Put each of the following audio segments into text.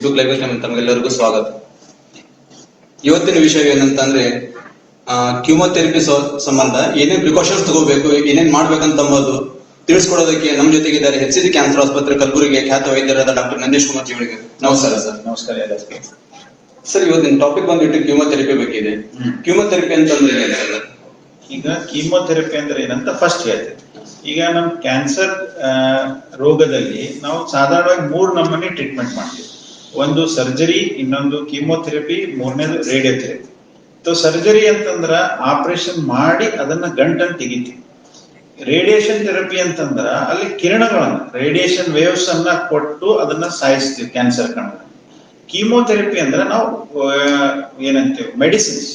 Facebook live ತಮಗೆಲ್ಲರಿಗೂ ಸ್ವಾಗತ. ಇವತ್ತಿನ ವಿಷಯ ಏನಂತಂದ್ರೆ ಕ್ಯೂಮೋಥೆರಪಿ ಸಂಬಂಧ ಏನೇನ್ ಪ್ರಿಕಾಷನ್ಸ್ ತಗೋಬೇಕು, ಏನೇನ್ ಮಾಡ್ಬೇಕಂತಂಬುದು ತಿಳಿಸ್ಕೊಡೋದಕ್ಕೆ ನಮ್ಮ ಜೊತೆಗಿದ್ದಾರೆ HCG ಕ್ಯಾನ್ಸರ್ ಆಸ್ಪತ್ರೆ ಕಲಬುರಗಿಯ ಖ್ಯಾತ ವೈದ್ಯರಾದ ಡಾಕ್ಟರ್ ನಂದೀಶ್ ಕುಮಾರ್ ಜಿ ಅವರಿಗೆ ನಮಸ್ಕಾರ ಸರ್. ನಮಸ್ಕಾರ ಸರ್, ಇವತ್ತಿನ ಟಾಪಿಕ್ ಬಂದ್ಬಿಟ್ಟು ಕ್ಯೂಮೋಥೆರಪಿ ಬಗ್ಗೆ ಇದೆ. ಕ್ಯೂಮೋಥೆರಪಿ ಅಂತಂದ್ರೆ ಏನ್ ಸರ್? ಈಗ ಕೀಮೋಥೆರಪಿ ಅಂದ್ರೆ ಏನಂತ ಫಸ್ಟ್ ಹೇಳ್ತೇವೆ. ಈಗ ನಮ್ ಕ್ಯಾನ್ಸರ್ ರೋಗದಲ್ಲಿ ನಾವು ಸಾಧಾರಣವಾಗಿ 3 ನಮೂನೆ ಟ್ರೀಟ್ಮೆಂಟ್ ಮಾಡ್ತೀವಿ. ಒಂದು ಸರ್ಜರಿ, ಇನ್ನೊಂದು ಕೀಮೋಥೆರಪಿ, ಮೂರನೇದು ರೇಡಿಯೋಥೆರಪಿ. ಸರ್ಜರಿ ಅಂತಂದ್ರ ಆಪರೇಷನ್ ಮಾಡಿ ಅದನ್ನ ಗಂಟನ್ನು ತೆಗಿತೀವಿ. ರೇಡಿಯೇಷನ್ ಥೆರಪಿ ಅಂತಂದ್ರ ಅಲ್ಲಿ ಕಿರಣಗಳನ್ನ, ರೇಡಿಯೇಷನ್ ವೇವ್ಸ್ ಅನ್ನ ಕೊಟ್ಟು ಅದನ್ನ ಸಾಯಿಸ್ತೀವಿ ಕ್ಯಾನ್ಸರ್ ಕಣಗಳನ್ನ. ಕೀಮೋಥೆರಪಿ ಅಂದ್ರೆ ನಾವು ಏನಂತೀವಿ ಮೆಡಿಸಿನ್ಸ್,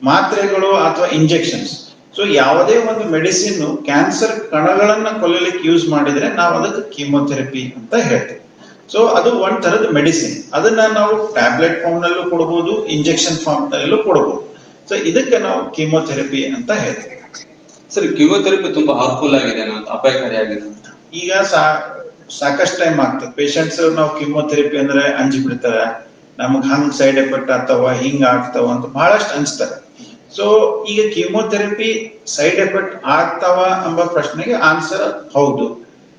ಮಾತ್ರೆಗಳು ಅಥವಾ ಇಂಜೆಕ್ಷನ್ಸ್. ಸೊ ಯಾವುದೇ ಒಂದು ಮೆಡಿಸಿನ್ ಕ್ಯಾನ್ಸರ್ ಕಣಗಳನ್ನ ಕೊಲ್ಲಲಿಕ್ಕೆ ಯೂಸ್ ಮಾಡಿದ್ರೆ ನಾವು ಅದಕ್ಕೆ ಕೀಮೋಥೆರಪಿ ಅಂತ ಹೇಳ್ತೀವಿ. ಸೊ ಅದು ಒಂದ್ ತರದ ಮೆಡಿಸಿನ್. ಅದನ್ನ ನಾವು ಟ್ಯಾಬ್ಲೆಟ್ ಫಾರ್ಮ್ ನಲ್ಲೂ ಕೊಡಬಹುದು, ಇಂಜೆಕ್ಷನ್ ಫಾರ್ಮ್ ನಲ್ಲೂ ಕೊಡಬಹುದು. ಸೊ ಇದಕ್ಕೆ ನಾವು ಕೀಮೋಥೆರಪಿ ಅಂತ ಹೇಳ್ತೀವಿ. ಸರ್, ಕ್ಯೂಮೋಥೆರಪಿ ತುಂಬಾ ಹಾರ್ಮ್ಫುಲ್ ಆಗಿದೆ, ಅಪಾಯಕಾರಿ ಆಗಿದೆ. ಈಗ ಸಾಕಷ್ಟು ಟೈಮ್ ಆಗ್ತದೆ. ಪೇಷಂಟ್ಸ್ ನಾವು ಕೀಮೋಥೆರಪಿ ಅಂದ್ರೆ ಅಂಜಿ ಬಿಡ್ತಾರ, ನಮಗ್ ಹಂಗ್ ಸೈಡ್ ಎಫೆಕ್ಟ್ ಆಗ್ತಾವ, ಹಿಂಗ್ ಆಗ್ತಾವ ಅಂತ ಬಹಳಷ್ಟು ಅನ್ಸ್ತಾರೆ. ಸೊ ಈಗ ಕೀಮೋಥೆರಪಿ ಸೈಡ್ ಎಫೆಕ್ಟ್ ಆಗ್ತಾವ ಎಂಬ ಪ್ರಶ್ನೆಗೆ ಆನ್ಸರ್ ಹೌದು.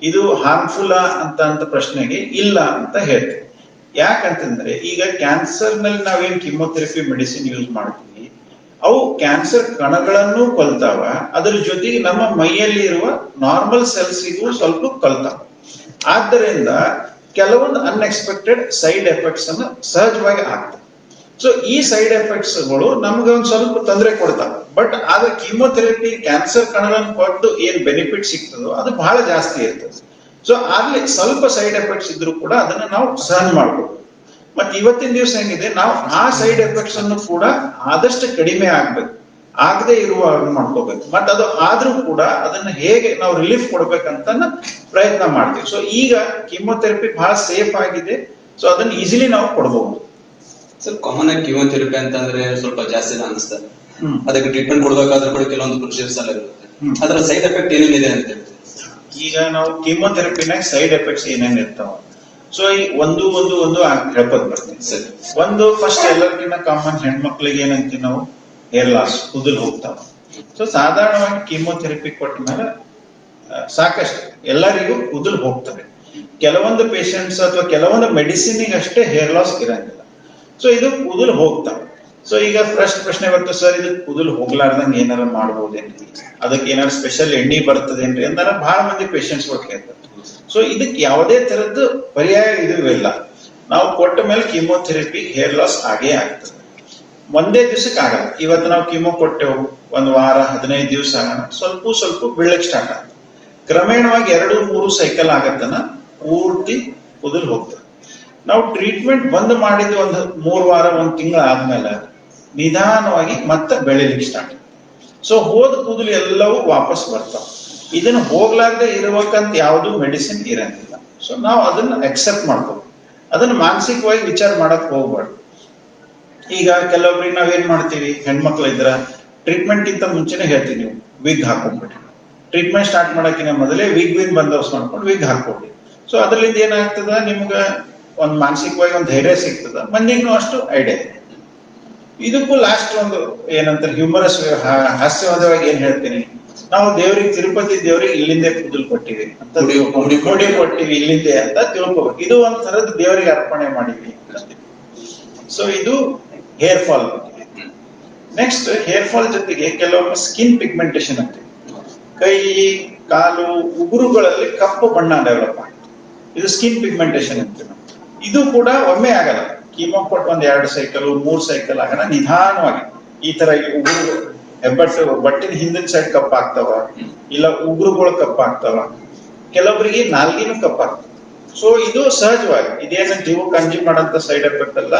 ಇದು ಹಾರ್ಮ್ಫುಲ್ ಅಂತ ಪ್ರಶ್ನೆಗೆ ಇಲ್ಲ ಅಂತ ಹೇಳ್ತೀವಿ. ಯಾಕಂತಂದ್ರೆ ಈಗ ಕ್ಯಾನ್ಸರ್ ನಲ್ಲಿ ನಾವೇನ್ ಕೀಮೋಥೆರಪಿ ಮೆಡಿಸಿನ್ ಯೂಸ್ ಮಾಡ್ತೀವಿ, ಅವು ಕ್ಯಾನ್ಸರ್ ಕಣಗಳನ್ನು ಕೊಲ್ತಾವ, ಅದ್ರ ಜೊತೆಗೆ ನಮ್ಮ ಮೈಯಲ್ಲಿ ಇರುವ ನಾರ್ಮಲ್ ಸೆಲ್ಸ್ಗೂ ಸ್ವಲ್ಪ ಕೊಲ್ತಾವ. ಆದ್ದರಿಂದ ಕೆಲವೊಂದು ಅನ್ಎಕ್ಸ್ಪೆಕ್ಟೆಡ್ ಸೈಡ್ ಎಫೆಕ್ಟ್ಸ್ ಅನ್ನ ಸಹಜವಾಗಿ ಆಗ್ತವೆ. ಸೊ ಈ ಸೈಡ್ ಎಫೆಕ್ಟ್ಸ್ ಗಳು ನಮ್ಗೆ ಒಂದ್ ಸ್ವಲ್ಪ ತೊಂದರೆ ಕೊಡ್ತಾವೆ. ಬಟ್ ಆದ್ರೆ ಕೀಮೋಥೆರಪಿ ಕ್ಯಾನ್ಸರ್ ಕಣಗಳನ್ನು ಕೊಟ್ಟು ಏನ್ ಬೆನಿಫಿಟ್ ಸಿಗ್ತದೋ ಅದು ಬಹಳ ಜಾಸ್ತಿ ಇರ್ತದೆ. ಸೊ ಅಲ್ಲಿ ಸ್ವಲ್ಪ ಸೈಡ್ ಎಫೆಕ್ಟ್ಸ್ ಇದ್ರೂ ಕೂಡ ಅದನ್ನ ನಾವು ಸಹನ ಮಾಡ್ಬೋದು. ಮತ್ತೆ ಇವತ್ತಿನ ದಿವಸ ಹೆಂಗಿದೆ, ನಾವು ಆ ಸೈಡ್ ಎಫೆಕ್ಟ್ಸ್ ಅನ್ನು ಕೂಡ ಆದಷ್ಟು ಕಡಿಮೆ ಆಗ್ಬೇಕು, ಆಗದೆ ಇರುವ ಮಾಡ್ಕೋಬೇಕು. ಮತ್ ಅದು ಆದ್ರೂ ಕೂಡ ಅದನ್ನ ಹೇಗೆ ನಾವು ರಿಲೀಫ್ ಕೊಡ್ಬೇಕಂತ ಪ್ರಯತ್ನ ಮಾಡ್ತೀವಿ. ಸೊ ಈಗ ಕೀಮೋಥೆರಪಿ ಬಹಳ ಸೇಫ್ ಆಗಿದೆ. ಸೊ ಅದನ್ನ ಈಸಿಲಿ ನಾವು ಕೊಡಬಹುದು. ಸರ್, ಕಾಮನ್ ಆಗಿ ಕೀಮೋಥೆರಪಿ ಅಂತಂದ್ರೆ ಸ್ವಲ್ಪ ಜಾಸ್ತಿ ಅನಿಸ್ತದೆ. ಅದಕ್ಕೆ ಟ್ರೀಟ್ಮೆಂಟ್ ಕೊಡ್ಬೇಕಾದ್ರೂ ಕೂಡ ಕೆಲವೊಂದು ಪ್ರೊಸೀಜರ್ಸ್ ಎಲ್ಲ ಇರುತ್ತೆ. ಅದರ ಸೈಡ್ ಎಫೆಕ್ಟ್ ಏನೇನಿದೆ ಅಂತ ಹೇಳ್ತೀವಿ. ಈಗ ನಾವು ಕೀಮೋಥೆರಪಿನಾಗ ಸೈಡ್ ಎಫೆಕ್ಟ್ಸ್ ಏನೇನ್ ಇರ್ತಾವ, ಸೊ ಈ ಒಂದು ಹೇಳ್ಬೋದು ಬರ್ತೀವಿ. ಸರಿ, ಒಂದು ಫಸ್ಟ್ ಎಲ್ಲರಿಗಿನ್ನ ಕಾಮನ್ ಹೆಣ್ಮಕ್ಳಿಗೆ ಏನಂತೀವಿ ನಾವು, ಹೇರ್ ಲಾಸ್, ಕೂದಲು ಹೋಗ್ತಾವ. ಸೊ ಸಾಧಾರಣವಾಗಿ ಕೀಮೋಥೆರಪಿ ಕೊಟ್ಟ ಮೇಲೆ ಸಾಕಷ್ಟು ಎಲ್ಲರಿಗೂ ಕೂದಲು ಹೋಗ್ತವೆ. ಕೆಲವೊಂದು ಪೇಷಂಟ್ಸ್ ಅಥವಾ ಕೆಲವೊಂದು ಮೆಡಿಸಿನ್ ಅಷ್ಟೇ ಹೇರ್ ಲಾಸ್ ಇರಂಗಿಲ್ಲ. ಸೊ ಇದು ಕೂದಲು ಹೋಗ್ತಾವೆ. ಸೊ ಈಗ ಫಸ್ಟ್ ಪ್ರಶ್ನೆ ಬರ್ತದೆ, ಸರ್ ಇದು ಕೂದಲು ಹೋಗ್ಲಾರ್ದಂಗೆ ಏನಾರ ಮಾಡ್ಬೋದೇನ್ರಿ, ಅದಕ್ಕೆ ಏನಾರು ಸ್ಪೆಷಲ್ ಎಣ್ಣೆ ಬರ್ತದೇನ್ರಿ ಅಂತ ಬಹಳ ಮಂದಿ ಪೇಷಂಟ್ಸ್ ಕೇಳ್ತಾರೆ. ಸೊ ಇದಕ್ಕೆ ಯಾವುದೇ ತರದ್ದು ಪರ್ಯಾಯ ಇಲ್ಲ. ನಾವು ಕೊಟ್ಟ ಮೇಲೆ ಕೀಮೋಥೆರಪಿ ಹೇರ್ ಲಾಸ್ ಆಗೇ ಆಗ್ತದೆ. ಒಂದೇ ದಿವಸಕ್ಕೆ ಆಗಲ್ಲ. ಇವತ್ತು ನಾವು ಕೀಮೋ ಕೊಟ್ಟೆವು, ಒಂದು ವಾರ 15 ದಿವಸ ಆಗೋಣ, ಸ್ವಲ್ಪ ಬೀಳಕ್ ಸ್ಟಾರ್ಟ್ ಆಗ್ತದೆ. ಕ್ರಮೇಣವಾಗಿ 2-3 ಸೈಕಲ್ ಆಗತ್ತನ ಪೂರ್ತಿ ಕೂದಲು ಹೋಗ್ತದೆ. ನಾವು ಟ್ರೀಟ್ಮೆಂಟ್ ಬಂದ್ ಮಾಡಿದ ಒಂದು 3 ವಾರ 1 ತಿಂಗಳ ಆದ್ಮೇಲೆ ನಿಧಾನವಾಗಿ ಮತ್ತೆ ಬೆಳಿಲಿಕ್ಕೆ ಸ್ಟಾರ್ಟ್. ಸೊ ಹೋದ ಕೂದಲು ಎಲ್ಲವೂ ವಾಪಸ್ ಬರ್ತಾವ. ಇದನ್ನ ಹೋಗ್ಲಾರ್ದೆ ಇರ್ಬೇಕಂತ ಯಾವುದು ಮೆಡಿಸಿನ್ ಇರಂಗಿಲ್ಲ. ಸೊ ನಾವು ಅದನ್ನ ಅಕ್ಸೆಪ್ಟ್ ಮಾಡ್ಕೋಬೇಕು. ಅದನ್ನ ಮಾನಸಿಕವಾಗಿ ವಿಚಾರ ಮಾಡಕ್ ಹೋಗ್ಬಾರ್ದು. ಈಗ ಕೆಲವೊಬ್ರಿಗೆ ನಾವೇನ್ ಮಾಡ್ತೀವಿ, ಹೆಣ್ಮಕ್ಳು ಇದ್ರ ಟ್ರೀಟ್ಮೆಂಟ್ ಇಂತ ಮುಂಚೆನೆ ಹೇಳ್ತೀವಿ, ನೀವು ವಿಗ್ ಹಾಕೊಂಡ್ಬಿಟ್ರಿ, ಟ್ರೀಟ್ಮೆಂಟ್ ಸ್ಟಾರ್ಟ್ ಮಾಡಕ್ಕಿಂತ ಮೊದಲೇ ವಿಗ್ ಬಂದೋಬಸ್ತ್ ಮಾಡ್ಕೊಂಡು ವಿಗ್ ಹಾಕೊಡ್ರಿ. ಸೊ ಅದ್ರಲ್ಲಿಂದ ಏನಾಗ್ತದ, ನಿಮ್ಗ ಒಂದ್ ಮಾನಸಿಕವಾಗಿ ಒಂದು ಧೈರ್ಯ ಸಿಗ್ತದ, ಮಂದಿಗೂ ಅಷ್ಟು ಐಡಿಯಾ ಇದೆ. ಇದಕ್ಕೂ ಲಾಸ್ಟ್ ಒಂದು ಏನಂತಾರೆ ಹ್ಯೂಮರಸ್, ಹಾಸ್ಯವಾದವಾಗಿ ಏನ್ ಹೇಳ್ತೀನಿ, ನಾವು ದೇವ್ರಿಗೆ, ತಿರುಪತಿ ದೇವ್ರಿಗೆ ಇಲ್ಲಿಂದೇ ಕೂದಲು ಕೊಟ್ಟಿವಿ ಅಂತ, ಮುಡಿ ಕೊಟ್ಟಿವಿ ಇಲ್ಲಿಂದೇ ಅಂತ ತಿಳ್ಕೊಬೇಕು. ಇದು ಒಂದ್ ತರದ್ ದೇವರಿಗೆ ಅರ್ಪಣೆ ಮಾಡಿವಿ. ಸೊ ಇದು hair fall. Next hair fall ಜೊತೆಗೆ ಕೆಲವೊಮ್ಮೆ ಸ್ಕಿನ್ ಪಿಗ್ಮೆಂಟೇಶನ್ ಅಂತೀವಿ. ಕೈ, ಕಾಲು, ಉಗುರುಗಳಲ್ಲಿ ಕಪ್ಪು ಬಣ್ಣ ಡೆವಲಪ್ ಆಗುತ್ತೆ. ಇದು ಸ್ಕಿನ್ ಪಿಗ್ಮೆಂಟೇಶನ್ ಅಂತೀವಿ. ಇದು ಕೂಡ ಒಮ್ಮೆ ಆಗಲ್ಲ. ಕೀಮೋ ಕೊಟ್ಟು 1-2 ಸೈಕಲ್ 3 ಸೈಕಲ್ ಆಗೋಣ, ನಿಧಾನವಾಗಿ ಈ ತರ ಉಗುರು, ಹೆಬ್ಬಟ್ಟು, ಬಟ್ಟಿನ ಹಿಂದಿನ ಸೈಡ್ ಕಪ್ಪಾಗ್ತಾವ, ಇಲ್ಲ ಉಗುರುಗಳು ಕಪ್ಪಾಗ್ತಾವ, ಕೆಲವೊಬ್ಬರಿಗೆ ನಾಲ್ಗಿನೂ ಕಪ್ಪಾಗ್ತವೆ. ಸೊ ಇದು ಸಹಜವಾಗಿ, ಇದೇನು ಜೀವಕ್ಕೆ ಅಂಜಿ ಮಾಡಂತ ಸೈಡ್ ಎಫೆಕ್ಟ್ ಅಲ್ಲ.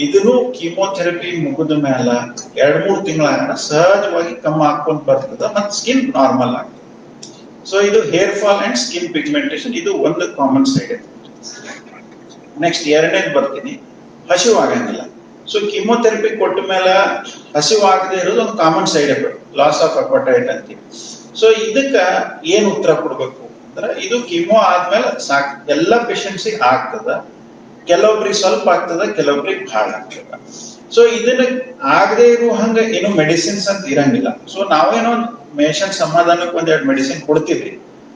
ಇದನ್ನು ಕೀಮೋಥೆರಪಿ ಮುಗಿದ ಮೇಲೆ 2-3 ತಿಂಗಳಾಗೋಣ ಸಹಜವಾಗಿ ಕಮ್ಮಿ ಹಾಕೊಂಡ್ ಬರ್ತದ, ಮತ್ತೆ ಸ್ಕಿನ್ ನಾರ್ಮಲ್ ಆಗ್ತದೆ. ಸೊ ಇದು hair fall and skin pigmentation, ಇದು ಒಂದು ಕಾಮನ್ ಸೈಡ್ ಎಫೆಕ್ಟ್. ನೆಕ್ಸ್ಟ್ ಎರಡನೇದು ಬರ್ತೀನಿ, ಹಸಿವು ಆಗಂಗಿಲ್ಲ. ಸೊ ಕೀಮೋಥೆರಪಿ ಕೊಟ್ಟ ಮೇಲೆ ಹಸಿವು ಆಗದೆ ಇರೋದು ಒಂದು common side effect, loss of appetite ಅಂತೀವಿ. ಸೊ ಇದಕ್ಕ ಏನ್ ಉತ್ತರ ಕೊಡ್ಬೇಕು ಅಂದ್ರೆ, ಇದು ಕೀಮೋ ಆದ್ಮೇಲೆ ಎಲ್ಲಾ ಪೇಷಂಟ್ಸಿಗೆ ಆಗ್ತದ. ಕೆಲವೊಬ್ರಿಗೆ ಸ್ವಲ್ಪ ಆಗ್ತದ, ಕೆಲವೊಬ್ರಿಗೆ ಬಹಳ ಆಗ್ತದ. ಸೊ ಇದನ್ನ ಆಗದೆ ಇರೋ ಹಂಗ ಏನು ಮೆಡಿಸಿನ್ಸ್ ಅಂತ ಇರಂಗಿಲ್ಲ. ಸೊ ನಾವೇನೋ ಪೇಷಂಟ್ ಸಮಾಧಾನಕ್ಕೆ ಒಂದೆರಡು ಮೆಡಿಸಿನ್ ಕೊಡ್ತೀವಿ,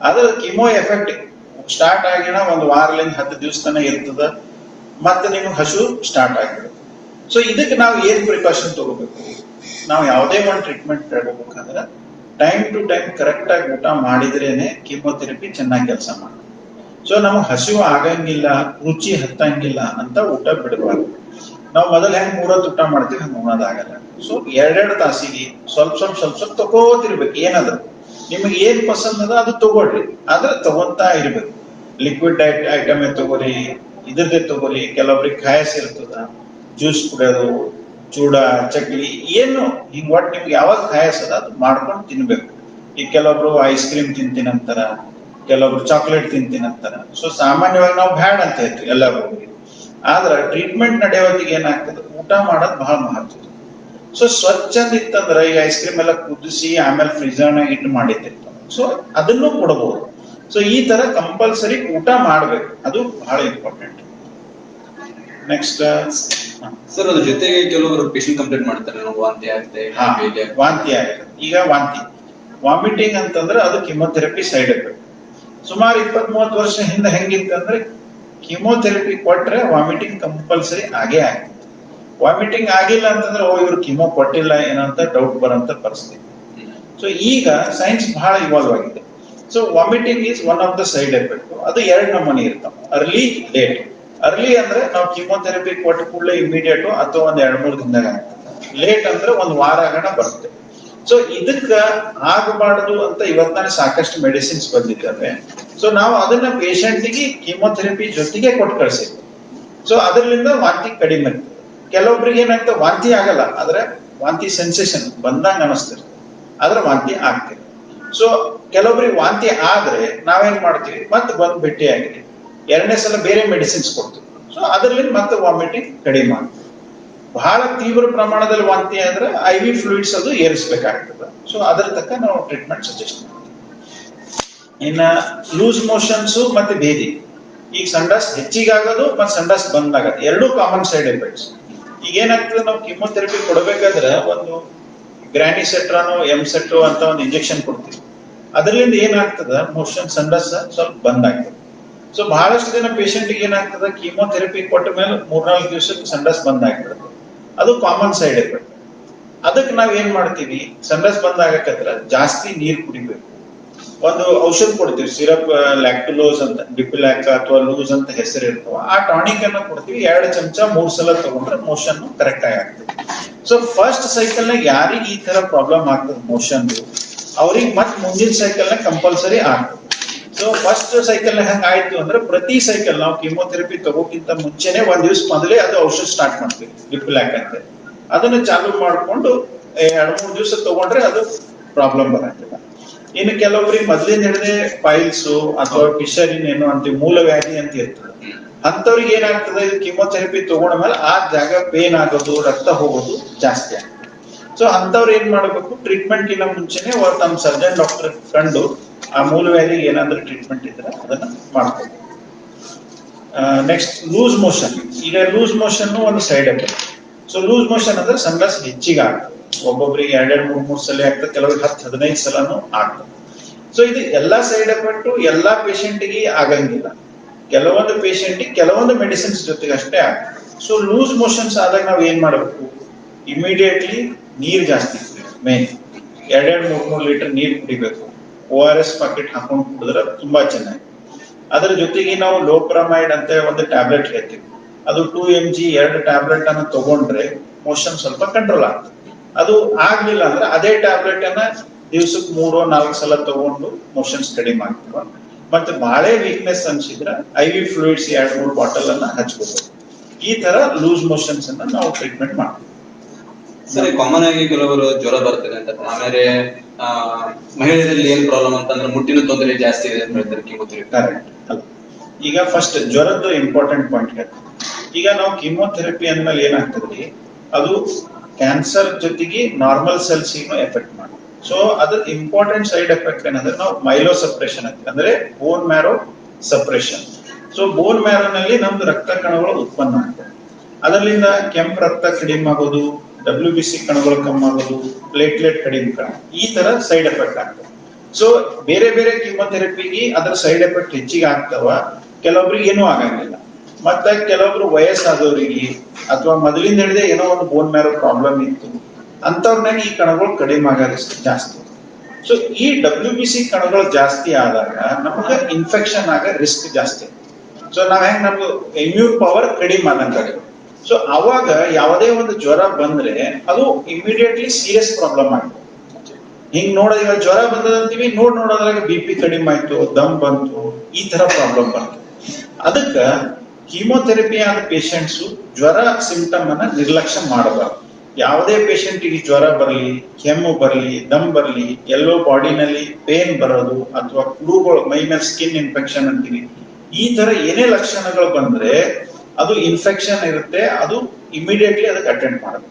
ಅದ್ರ ಕಿಮೋ ಎಫೆಕ್ಟ್ ಸ್ಟಾರ್ಟ್ ಆಗಿನ ಒಂದು ವಾರಲಿಂದ 10 ದಿವಸ ತನಕ ಇರ್ತದ, ಮತ್ತೆ ನಿಮ್ಗೆ ಹಸು ಸ್ಟಾರ್ಟ್ ಆಗಿಬಿಡುತ್ತೆ. ಸೊ ಇದಕ್ಕೆ ನಾವು ಏನ್ ಪ್ರಿಕಾಷನ್ ತಗೋಬೇಕು? ನಾವು ಯಾವುದೇ ಒಂದು ಟ್ರೀಟ್ಮೆಂಟ್ ತಗೋಬೇಕಂದ್ರೆ ಟೈಮ್ ಟು ಟೈಮ್ ಕರೆಕ್ಟ್ ಆಗಿ ಊಟ ಮಾಡಿದ್ರೇನೆ ಕೀಮೋಥೆರಪಿ ಚೆನ್ನಾಗಿ ಕೆಲಸ ಮಾಡುತ್ತೆ. ಸೊ ನಮಗೆ ಹಸಿವು ಆಗಂಗಿಲ್ಲ, ರುಚಿ ಹತ್ತಂಗಿಲ್ಲ ಅಂತ ಊಟ ಬಿಡಬಾರ್ದು. ನಾವು ಮೊದಲು ಹೆಂಗ್ 3 ಹೊತ್ತು ಊಟ ಮಾಡ್ತೀವಿ ಹಂಗ ಉಣ್ಣೋದಾಗಲ್ಲ. ಸೊ 2 ತಾಸಿಗೆ ಸ್ವಲ್ಪ ತಗೋತಿರ್ಬೇಕು. ಏನಾದ್ರು ನಿಮಗೆ ಏನ್ ಪಸಂದ್ ಅದ ಅದು ತಗೊಳ್ರಿ, ಆದ್ರೆ ತಗೊಂತಾ ಇರ್ಬೇಕು. ಲಿಕ್ವಿಡ್ ಡೈಟ್ ಐಟಮ್ ತಗೋರಿ, ಇದ್ರದ್ದೇ ತಗೋರಿ. ಕೆಲವೊಬ್ರಿಗೆ ಖಾಯಸ್ ಇರ್ತದ, ಜ್ಯೂಸ್ ಕುಡಿಯೋದು, ಚೂಡ, ಚಕ್ಲಿ, ಏನು ಹಿಂಗ್ ಒಟ್ಟು ನಿಮ್ಗೆ ಯಾವಾಗ ಖಾಯಸ್ ಅದ ಅದು ಮಾಡ್ಕೊಂಡು ತಿನ್ಬೇಕು. ಈಗ ಕೆಲವೊಬ್ರು ಐಸ್ ಕ್ರೀಮ್ ತಿಂತೀನಂತಾರ, ಕೆಲವೊಬ್ರು ಚಾಕ್ಲೇಟ್ ತಿಂತೀನಂತಾರ. ಸೊ ಸಾಮಾನ್ಯವಾಗಿ ನಾವು ಬ್ಯಾಡ್ ಅಂತ ಹೇಳ್ತೀವಿ ಎಲ್ಲರೂ. ಆದ್ರ ಟ್ರೀಟ್ಮೆಂಟ್ ನಡೆಯೋದಿಗೆ ಏನಾಗ್ತದೆ, ಊಟ ಮಾಡೋದು ಬಹಳ ಮಹತ್ವ. ಸೊ ಸ್ವಚ್ಛಂದ ಇತ್ತಂದ್ರ ಈಗ ಐಸ್ ಕ್ರೀಮ್ ಎಲ್ಲ ಕುದಿಸಿ ಆಮೇಲೆ ಫ್ರೀಜರ್ನ ಇಟ್ಟು ಮಾಡಿದ್ದಿರ್ತಾವ. ಸೊ ಅದನ್ನು ಕೊಡಬಹುದು. ಸೊ ಈ ತರ ಕಂಪಲ್ಸರಿ ಊಟ ಮಾಡ್ಬೇಕು, ಅದು ಬಹಳ ಇಂಪಾರ್ಟೆಂಟ್. ನೆಕ್ಸ್ಟ್ ಸರ್, ಅದ್ರ ಜೊತೆಗೆ ಕೆಲವರು ಪೇಷಂಟ್ ಕಂಪ್ಲೇಂಟ್ ಮಾಡ್ತಾರೆ, ನಾವು ವಾಂತಿ ಆಗುತ್ತೆ, ವಾಂತಿ ಆಗುತ್ತೆ. ಈಗ ವಾಮಿಟಿಂಗ್ ಅಂತಂದ್ರೆ ಅದು ಕಿಮೋಥೆರಪಿ ಸೈಡ್ ಎಫೆಕ್ಟ್. ಸುಮಾರು 20-30 ವರ್ಷ ಹಿಂದೆ ಹೆಂಗಿತ್ತಂದ್ರೆ ಕಿಮೋಥೆರಪಿ ಕೊಟ್ರೆ ವಾಮಿಟಿಂಗ್ ಕಂಪಲ್ಸರಿ ಆಗೇ ಆಗ್ತದೆ. ವಾಮಿಟಿಂಗ್ ಆಗಿಲ್ಲ ಅಂತಂದ್ರೆ ಇವ್ರು ಕಿಮೋ ಕೊಟ್ಟಿಲ್ಲ ಏನೋ ಅಂತ ಡೌಟ್ ಬರೋಂತ ಪರಿಸ್ಥಿತಿ. ಸೊ ಈಗ ಸೈನ್ಸ್ ಬಹಳ ಇವಾಲ್ವ್ ಆಗಿದೆ. So vomiting is one of the side effect. ಅದು 2 ನಮೂನಿ ಇರ್ತಾವ, ಅರ್ಲಿ, ಲೇಟ್. ಅರ್ಲಿ ಅಂದ್ರೆ ನಾವು ಕಿಮೋಥೆರಪಿ ಕೊಟ್ಟ ಕೂಡಲೇ ಇಮಿಡಿಯೇಟ್ ಅಥವಾ ಒಂದ್ 2-3 ದಿನದಾಗ ಆಗ್ತದೆ. ಲೇಟ್ ಅಂದ್ರೆ ಒಂದ್ ವಾರ ಆಗಣ ಬರುತ್ತೆ. ಸೊ ಇದಕ್ಕ ಆಗಬಾರದು ಅಂತ ಇವತ್ತಾನೆ ಸಾಕಷ್ಟು ಮೆಡಿಸಿನ್ಸ್ ಬಂದಿದ್ದಾವೆ. ಸೊ ನಾವು ಅದನ್ನ ಪೇಷಂಟ್ಗೆ ಕೀಮೋಥೆರಪಿ ಜೊತೆಗೆ ಕೊಟ್ಟು ಕಳ್ಸಿದ್ವಿ. ಸೊ ಅದರಿಂದ ವಾಂತಿ ಕಡಿಮೆ ಇರ್ತದೆ. ಕೆಲವೊಬ್ರಿಗೆ ಏನಾಗ್ತದೆ, ವಾಂತಿ ಆಗಲ್ಲ, ಆದ್ರೆ ವಾಂತಿ ಸೆನ್ಸೇಷನ್ ಬಂದಂಗ ಅನಿಸ್ತಿರ್ತದೆ, ಆದ್ರೆ ವಾಂತಿ ಆಗ್ತಿದೆ. ಸೊ ಕೆಲವೊಬ್ರಿಗೆ ವಾಂತಿ ಆದ್ರೆ ನಾವೇನ್ ಮಾಡ್ತೀವಿ, ಮತ್ತೆ ಬಂದು ಭೇಟಿ ಆಗಿದೆ 2ನೇ ಸಲ ಬೇರೆ ಮೆಡಿಸಿನ್ಸ್ ಕೊಡ್ತೀವಿ. ಸೊ ಅದರಲ್ಲಿ ಮತ್ತೆ ವಾಮಿಟಿಂಗ್ ಕಡಿಮೆ ಆಗ್ತದೆ. ಬಹಳ ತೀವ್ರ ಪ್ರಮಾಣದಲ್ಲಿ ವಾಂತಿ ಆದ್ರೆ IV ಫ್ಲೂಯಿಡ್ಸ್ ಅದು ಏರಿಸಬೇಕಾಗ್ತದೆ. ಸೊ ಅದರ ತಕ್ಕ ನಾವು ಟ್ರೀಟ್ಮೆಂಟ್ ಸಜೆಸ್ಟ್ ಮಾಡ್ತೀವಿ. ಇನ್ನ ಲೂಸ್ ಮೋಷನ್ಸ್ ಮತ್ತೆ ಭೇದಿ. ಈಗ ಸಂಡಾಸ್ ಹೆಚ್ಚಿಗಾಗೋದು ಮತ್ತೆ ಸಂಡಾಸ್ ಬಂದಾಗದು 2 ಕಾಮನ್ ಸೈಡ್ ಎಫೆಕ್ಟ್ಸ್. ಈಗ ಏನಾಗ್ತದೆ, ನಾವು ಕಿಮೋಥೆರಪಿ ಕೊಡಬೇಕಾದ್ರೆ ಒಂದು ಗ್ರಾನಿಸೆಟ್ರಾನೋ ಎಂಸೆಟ್ರೋ ಅಂತ ಒಂದು ಇಂಜೆಕ್ಷನ್ ಕೊಡ್ತೀವಿ. ಅದರಿಂದ ಏನಾಗ್ತದ, ಮೋಷನ್ ಸಂಡಾಸ್ ಸ್ವಲ್ಪ ಬಂದಾಗ್ತದೆ. ಸೊ ಬಹಳಷ್ಟು ದಿನ ಪೇಷಂಟ್ಗೆ ಏನಾಗ್ತದೆ, ಕೀಮೋಥೆರಪಿ ಕೊಟ್ಟ ಮೇಲೆ 3-4 ದಿವಸಕ್ಕೆ ಸಂಡಾಸ್ ಬಂದಾಗ್ಬಿಡುತ್ತೆ. ಅದು ಕಾಮನ್ ಸೈಡ್ ಎಫೆಕ್ಟ್. ಅದಕ್ಕೆ ನಾವ್ ಏನ್ ಮಾಡ್ತೀವಿ, ಸಂಡಾಸ್ ಬಂದಾಗಕತ್ರ ಜಾಸ್ತಿ ನೀರು ಕುಡಿಬೇಕು. ಒಂದು ಔಷಧ ಕೊಡ್ತೀವಿ, ಸಿರಪ್ ಲ್ಯಾಕ್ಟುಲೋಸ್ ಅಂತ, ಡಿಪಿಲ್ಯಾಕ್ ಅಥವಾ ಲೂಸ್ ಅಂತ ಹೆಸರು ಇರ್ತವ. ಆ ಟಾನಿಕ್ ಅನ್ನ ಕೊಡ್ತೀವಿ. 2 ಚಮಚ 3 ಸಲ ತಗೊಂಡ್ರೆ ಮೋಷನ್ ಕರೆಕ್ಟ್ ಆಗಿ ಆಗ್ತದೆ. ಸೊ ಫಸ್ಟ್ ಸೈಕಲ್ ನಾಗ ಯಾರಿಗೆ ಈ ತರ ಪ್ರಾಬ್ಲಮ್ ಆಗ್ತದೆ ಮೋಷನ್, ಅವ್ರಿಗೆ ಮತ್ತೆ ಮುಂದಿನ ಸೈಕಲ್ ನಾಗ ಕಂಪಲ್ಸರಿ ಆಗ್ತದೆ. ಸೊ ಫಸ್ಟ್ ಸೈಕಲ್ ಹೆಂಗ್ ಆಯ್ತು ಅಂದ್ರೆ, ಪ್ರತಿ ಸೈಕಲ್ ನಾವು ಕಿಮೋಥೆರಪಿ ತಗೋಕ್ಕಿಂತ ಮುಂಚೆನೆ 1 ದಿವಸ ಮೊದಲೇ ಅದು ಔಷಧ ಸ್ಟಾರ್ಟ್ ಮಾಡ್ತೀವಿ, ಡಿಪಿಲ್ಯಾಕ್ ಅಂತ. ಅದನ್ನ ಚಾಲು ಮಾಡ್ಕೊಂಡು 2-3 ದಿವಸ ತಗೊಂಡ್ರೆ ಅದು ಪ್ರಾಬ್ಲಮ್ ಬರಂಗಿಲ್ಲ. ಇನ್ನು ಕೆಲವೊಬ್ರಿಗೆ ಮೊದಲಿಂದ ಹಿಡಿದೇ ಫೈಲ್ಸ್ ಅಥವಾ ಪಿಷರಿನ್ ಏನೋ ಅಂತೀವಿ, ಮೂಲವ್ಯಾಧಿ ಅಂತ ಇರ್ತದೆ. ಅಂತವ್ರಿಗೆ ಏನಾಗ್ತದೆ, ಇದು ಕಿಮೋಥೆರಪಿ ತಗೊಂಡ ಮೇಲೆ ಆ ಜಾಗ ಪೇನ್ ಆಗೋದು, ರಕ್ತ ಹೋಗೋದು ಜಾಸ್ತಿ ಆಗ್ತದೆ. ಸೊ ಅಂತವ್ರು ಏನ್ ಮಾಡ್ಬೇಕು, ಟ್ರೀಟ್ಮೆಂಟ್ ಗಿನ್ನ ಮುಂಚೆನೆ ತಮ್ಮ ಸರ್ಜನ್ ಡಾಕ್ಟರ್ ಕಂಡು ಆ ಮೂಲವ್ಯಾಧಿಗೆ ಏನಾದ್ರೂ ಟ್ರೀಟ್ಮೆಂಟ್ ಇದ್ರೆ ಅದನ್ನ ಮಾಡ್ಬೇಕು. Next loose motion. ಈಗ ಲೂಸ್ ಮೋಷನ್ ಒಂದು side effect. So loose motion ಅಂದ್ರೆ ಸಂಡಾಸ್ ಹೆಚ್ಚಿಗೆ ಆಗ್ತದೆ. ಒಬ್ಬೊಬ್ರಿಗೆ 2-3 ಸಲ ಆಗ್ತದೆ, ಕೆಲವರಿಗೆ 10-15 ಸಲನೂ ಆಗ್ತದೆ. ಸೊ ಇದು ಎಲ್ಲಾ ಸೈಡ್ ಎಫೆಕ್ಟ್ ಎಲ್ಲಾ ಪೇಷಂಟ್ಗೆ ಆಗಂಗಿಲ್ಲ. ಕೆಲವೊಂದು ಪೇಷಂಟ್ಗೆ ಕೆಲವೊಂದು ಮೆಡಿಸಿನ್ಸ್ ಜೊತೆಗೆ ಅಷ್ಟೇ ಆಗ್ತದೆ. ಸೊ ಲೂಸ್ ಮೋಷನ್ಸ್ ಆದಾಗ ನಾವ್ ಏನ್ ಮಾಡ್ಬೇಕು, ಇಮಿಡಿಯೇಟ್ಲಿ ನೀರ್ ಜಾಸ್ತಿ ಕುಡಿಬೇಕು. ಮೇನ್ 2-3 ಲೀಟರ್ ನೀರ್ ಕುಡಿಬೇಕು. ORS ಪಾಕೆಟ್ ಹಾಕೊಂಡು ಕುಡಿದ್ರೆ ತುಂಬಾ ಚೆನ್ನಾಗಿ. ಅದರ ಜೊತೆಗೆ ನಾವು ಲೋಪ್ರಮೈಡ್ ಅಂತ ಒಂದು ಟ್ಯಾಬ್ಲೆಟ್ ಹೇಳ್ತೀವಿ. ಅದು 2 mg 2 ಟ್ಯಾಬ್ಲೆಟ್ ಅನ್ನು ತಗೊಂಡ್ರೆ ಮೋಷನ್ ಸ್ವಲ್ಪ ಕಂಟ್ರೋಲ್ ಆಗ್ತದೆ. ಅದು ಆಗ್ಲಿಲ್ಲ ಅಂದ್ರೆ ಅದೇ ಟ್ಯಾಬ್ಲೆಟ್ ಅನ್ನ ದಿವಸಕ್ಕೆ 3-4 ಸಲ ತಗೊಂಡು ಮೋಷನ್ಸ್ ಕಡಿಮೆ ಆಗ್ತವೆ. ಮತ್ತೆ ಬಾಳೆ ವೀಕ್ನೆಸ್ ಅನ್ಸಿದ್ರೆ IV ಫ್ಲೂಯಿಡ್ಸ್ 2-3 ಬಾಟಲ್ ಅನ್ನ ಹಚ್ಕೋಬಹುದು. ಈ ತರ ಲೂಸ್ ಮೋಷನ್ಸ್ ಅನ್ನ ನಾವು ಟ್ರೀಟ್ಮೆಂಟ್ ಮಾಡ್ತೀವಿ. ಸರಿ, ಕಾಮನ್ ಆಗಿ ಕೆಲವರು ಜ್ವರ ಬರ್ತದೆ ಅಂತ, ಆಮೇಲೆ ಮಹಿಳೆಯರಲ್ಲಿ ಏನ್ ಪ್ರಾಬ್ಲಮ್ ಅಂತಂದ್ರೆ ಮುಟ್ಟಿನ ತೊಂದರೆ ಜಾಸ್ತಿ ಇದೆ ಅಂತ ಹೇಳ್ತಾರೆ ಕಿಮೋಥೆರಪಿ. ಕರೆಕ್ಟ್. ಈಗ ಫಸ್ಟ್ ಜ್ವರದ್ದು ಇಂಪಾರ್ಟೆಂಟ್ ಪಾಯಿಂಟ್ ಹೇಳ್ತೀನಿ. ಈಗ ನಾವು ಕಿಮೋಥೆರಪಿ ಅಂದ್ಮೇಲೆ ಏನಾಗ್ತದೆ, ಅದು ಕ್ಯಾನ್ಸರ್ ಜೊತೆಗೆ ನಾರ್ಮಲ್ ಸೆಲ್ಸ್ ಎಫೆಕ್ಟ್ ಮಾಡುತ್ತೆ. ಸೊ ಅದ್ರ ಇಂಪಾರ್ಟೆಂಟ್ ಸೈಡ್ ಎಫೆಕ್ಟ್ ಏನಂದ್ರೆ ನಾವು ಮೈಲೋ ಸಪ್ರೆಷನ್ ಅಂತ, ಅಂದ್ರೆ ಬೋನ್ ಮ್ಯಾರೋ ಸಪ್ರೆಷನ್. ಸೊ ಬೋನ್ ಮ್ಯಾರೋನಲ್ಲಿ ನಮ್ದು ರಕ್ತ ಕಣಗಳು ಉತ್ಪನ್ನ ಆಗ್ತವೆ. ಅದರಿಂದ ಕೆಂಪು ರಕ್ತ ಕಡಿಮೆ ಆಗೋದು, WBC ಕಣಗಳು ಕಮ್ಮಿ ಆಗೋದು, ಪ್ಲೇಟ್ಲೆಟ್ ಕಡಿಮೆ ಕಣ, ಈ ತರ ಸೈಡ್ ಎಫೆಕ್ಟ್ ಆಗ್ತವೆ. ಸೊ ಬೇರೆ ಬೇರೆ ಕೀಮೋಥೆರಪಿಗೆ ಅದರ ಸೈಡ್ ಎಫೆಕ್ಟ್ ಹೆಚ್ಚಿಗೆ ಆಗ್ತಾವ, ಕೆಲವೊಬ್ರಿಗೆ ಏನೂ ಆಗಂಗಿಲ್ಲ. ಮತ್ತೆ ಕೆಲವೊಬ್ರು ವಯಸ್ಸಾದವರಿಗೆ ಅಥವಾ ಮೊದಲಿಂದ ಹಿಡಿದೇ ಏನೋ ಒಂದು ಬೋನ್ ಮ್ಯಾರೋ ಪ್ರಾಬ್ಲಮ್ ಇತ್ತು, ಅಂತವ್ರನ್ನಾಗ ಈ ಕಣಗಳು ಕಡಿಮೆ ಆಗೋ ರಿಸ್ಕ್ ಜಾಸ್ತಿ. ಸೊ ಈ WBC ಕಣಗಳು ಜಾಸ್ತಿ ಆದಾಗ ನಮಗ ಇನ್ಫೆಕ್ಷನ್ ಆಗ ರಿಸ್ಕ್ ಜಾಸ್ತಿ. ಸೊ ನಾವ್ ಹೆಂಗ್ ನಮ್ಗೆ ಇಮ್ಯೂನ್ ಪವರ್ ಕಡಿಮೆ ಆದಂಗ. ಸೊ ಅವಾಗ ಯಾವುದೇ ಒಂದು ಜ್ವರ ಬಂದ್ರೆ ಅದು ಇಮಿಡಿಯೇಟ್ಲಿ ಸೀರಿಯಸ್ ಪ್ರಾಬ್ಲಮ್ ಆಗುತ್ತೆ. ಹಿಂಗ್ ನೋಡಿದ್ರೆ ಈಗ ಜ್ವರ ಬಂದದಂತೀವಿ, ನೋಡೋದ್ರಾಗ BP ಕಡಿಮೆ ಆಯ್ತು, ದಮ್ ಬಂತು, ಈ ತರ ಪ್ರಾಬ್ಲಮ್ ಬಂತು. ಅದಕ್ಕ ಕೀಮೋಥೆರಪಿ ಆದ ಪೇಷಂಟ್ಸ್ ಜ್ವರ ಸಿಂಪ್ಟಮ್ ಅನ್ನ ನಿರ್ಲಕ್ಷ್ಯ ಮಾಡಬಾರ್ದು. ಯಾವುದೇ ಪೇಷಂಟ್ಗೆ ಜ್ವರ ಬರಲಿ, ಕೆಮ್ಮು ಬರಲಿ, ದಮ್ ಬರಲಿ, ಎಲ್ಲೋ ಬಾಡಿನಲ್ಲಿ ಪೇನ್ ಬರೋದು ಅಥವಾ ಕುರುಗಳು ಮೈ ಮೇಲೆ ಸ್ಕಿನ್ ಇನ್ಫೆಕ್ಷನ್ ಅಂತೀವಿ, ಈ ತರ ಏನೇ ಲಕ್ಷಣಗಳು ಬಂದ್ರೆ ಅದು ಇನ್ಫೆಕ್ಷನ್ ಇರುತ್ತೆ, ಅದು ಇಮಿಡಿಯೇಟ್ಲಿ ಅದಕ್ಕೆ ಅಟೆಂಡ್ ಮಾಡೋದು.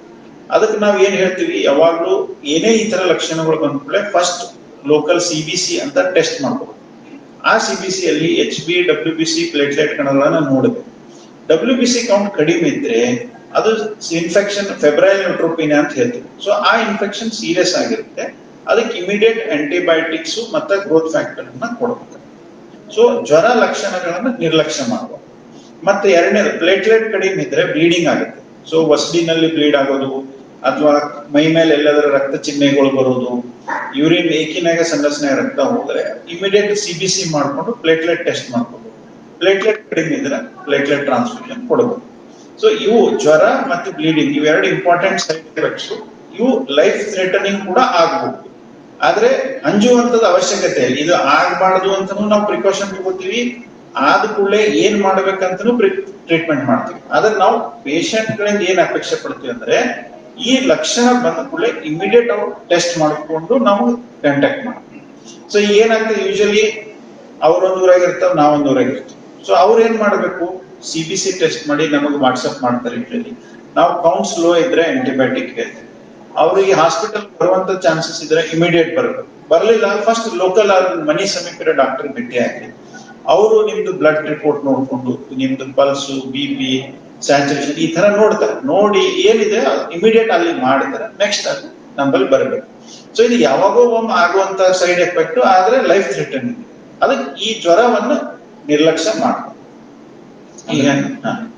ಅದಕ್ಕೆ ನಾವ್ ಏನ್ ಹೇಳ್ತೀವಿ, ಯಾವಾಗ್ಲೂ ಏನೇ ಈ ತರ ಲಕ್ಷಣಗಳು ಬಂದ್ಕೂಡಲೇ ಫಸ್ಟ್ ಲೋಕಲ್ CBC ಅಂತ ಟೆಸ್ಟ್ ಮಾಡ್ಬೋದು. ಆ CBC ಅಲ್ಲಿ HB, WBC, ಪ್ಲೇಟ್ಲೆಟ್ ಕಣಗಳನ್ನ ನೋಡಬೇಕು. WBC ಕೌಂಟ್ ಕಡಿಮೆ ಇದ್ರೆ ಅದು ಇನ್ಫೆಕ್ಷನ್ ಫೆಬ್ರೈಲ್ ನ್ಯೂಟ್ರೋಪಿನಿಯಾ ಅಂತ ಹೇಳ್ತೀವಿ. ಸೊ ಆ ಇನ್ಫೆಕ್ಷನ್ ಸೀರಿಯಸ್ ಆಗಿರುತ್ತೆ, ಅದಕ್ಕೆ ಇಮಿಡಿಯೇಟ್ ಆಂಟಿಬಯೋಟಿಕ್ಸ್ ಮತ್ತೆ ಗ್ರೋತ್ ಫ್ಯಾಕ್ಟರ್ ಅನ್ನ ಕೊಡಬೇಕು. ಸೊ ಜ್ವರ ಲಕ್ಷಣಗಳನ್ನ ನಿರ್ಲಕ್ಷ್ಯ ಮಾಡಬಹುದು. ಮತ್ತೆ ಎರಡನೇದು, ಪ್ಲೇಟ್ಲೆಟ್ ಕಡಿಮೆ ಇದ್ರೆ ಬ್ಲೀಡಿಂಗ್ ಆಗುತ್ತೆ. ಸೊ ವಸಡಿನಲ್ಲಿ ಬ್ಲೀಡ್ ಆಗೋದು ಅಥವಾ ಮೈ ಮೇಲೆ ಎಲ್ಲದರ ರಕ್ತ ಚಿಹ್ನೆಗಳು ಬರೋದು, ಯೂರಿನ್ ಏಕಿನಾಗ ಸಣ್ಣ ಸಣ್ಣ ರಕ್ತ ಹೋದ್ರೆ ಇಮಿಡಿಯೇಟ್ CBC ಮಾಡ್ಕೊಂಡು ಪ್ಲೇಟ್ಲೆಟ್ ಟೆಸ್ಟ್ ಮಾಡ್ಕೊಂಡು, ಪ್ಲೇಟ್ಲೆಟ್ ಕಡಿಮೆ ಇದ್ರೆ ಪ್ಲೇಟ್ಲೆಟ್ ಟ್ರಾನ್ಸ್ಫ್ಯೂಷನ್ ಕೊಡಬಹುದು. ಸೊ ಇವು ಜ್ವರ ಮತ್ತು ಬ್ಲೀಡಿಂಗ್ ಇವೆರಡು ಇಂಪಾರ್ಟೆಂಟ್ ಸೈಡ್ ಎಫೆಕ್ಟ್ಸ್. ಇವು ಲೈಫ್ ಥ್ರೆಟನಿಂಗ್ ಕೂಡ ಆಗಬಹುದು, ಆದ್ರೆ ಅಂಜುವಂತದ ಅವಶ್ಯಕತೆ ಇಲ್ಲ. ಇದು ಆಗಬಾರ್ದು ಅಂತಾನು ನಾವು ಪ್ರಿಕಾಷನ್ ತಗೋತೀವಿ, ಆದ ಕೂಡಲೇ ಏನ್ ಮಾಡ್ಬೇಕಂತನೂ ಟ್ರೀಟ್ಮೆಂಟ್ ಮಾಡ್ತೀವಿ. ಆದ್ರೆ ನಾವು ಪೇಷಂಟ್ ಗಳಿಂದ ಏನ್ ಅಪೇಕ್ಷೆ ಪಡ್ತೀವಿ ಅಂದ್ರೆ, ಈ ಲಕ್ಷಣ ಬಂದ ಕೂಡಲೇ ಇಮಿಡಿಯೇಟ್ ಅವ್ರು ಟೆಸ್ಟ್ ಮಾಡಿಕೊಂಡು ನಾವು ಕಾಂಟ್ಯಾಕ್ಟ್ ಮಾಡ್ತೀವಿ. ಸೊ ಏನಾಗ್ತದೆ, ಯೂಶಲಿ ಅವ್ರೊಂದ್ ಊರಾಗ ಇರ್ತಾವ, ನಾವೊಂದ್ ಊರಾಗ ಇರ್ತೀವಿ. ಸೊ ಅವ್ರು ಏನ್ ಮಾಡ್ಬೇಕು, CBC ಟೆಸ್ಟ್ ಮಾಡಿ ನಮಗೆ ವಾಟ್ಸ್ಆಪ್ ಮಾಡ್ತಾರೆ. ಯೂಶಲಿ ನಾವು ಕೌಂಟ್ಸ್ ಲೋ ಇದ್ರೆ ಆಂಟಿಬಯೋಟಿಕ್ ಹೇಳ್ತೀವಿ. ಅವ್ರಿಗೆ ಹಾಸ್ಪಿಟಲ್ ಬರುವಂತ ಚಾನ್ಸಸ್ ಇದ್ರೆ ಇಮಿಡಿಯೇಟ್ ಬರಬೇಕು. ಬರ್ಲಿಲ್ಲ ಫಸ್ಟ್ ಲೋಕಲ್ ಮನಿ ಸಮೀಪ ಡಾಕ್ಟರ್ ಭೇಟಿ ಆಗಿ ಅವರು ನಿಮ್ದು ಬ್ಲಡ್ ರಿಪೋರ್ಟ್ ನೋಡ್ಕೊಂಡು ನಿಮ್ದು ಪಲ್ಸು, BP, ಸ್ಯಾಚುರೇಷನ್ ಈ ತರ ನೋಡ್ತಾರೆ. ನೋಡಿ ಏನಿದೆ ಇಮಿಡಿಯೇಟ್ ಅಲ್ಲಿ ಮಾಡ್ತಾರೆ, ನೆಕ್ಸ್ಟ್ ಅದು ನಮ್ಮಲ್ಲಿ ಬರಬೇಕು. ಸೊ ಇದು ಯಾವಾಗೋ ಒಮ್ಮೆ ಆಗುವಂತ ಸೈಡ್ ಎಫೆಕ್ಟ್, ಆದ್ರೆ ಲೈಫ್ ಥ್ರೆಟನಿಂಗ್. ಅದಕ್ಕೆ ಈ ಜ್ವರವನ್ನು ನಿರ್ಲಕ್ಷ್ಯ ಮಾಡಬಹುದು.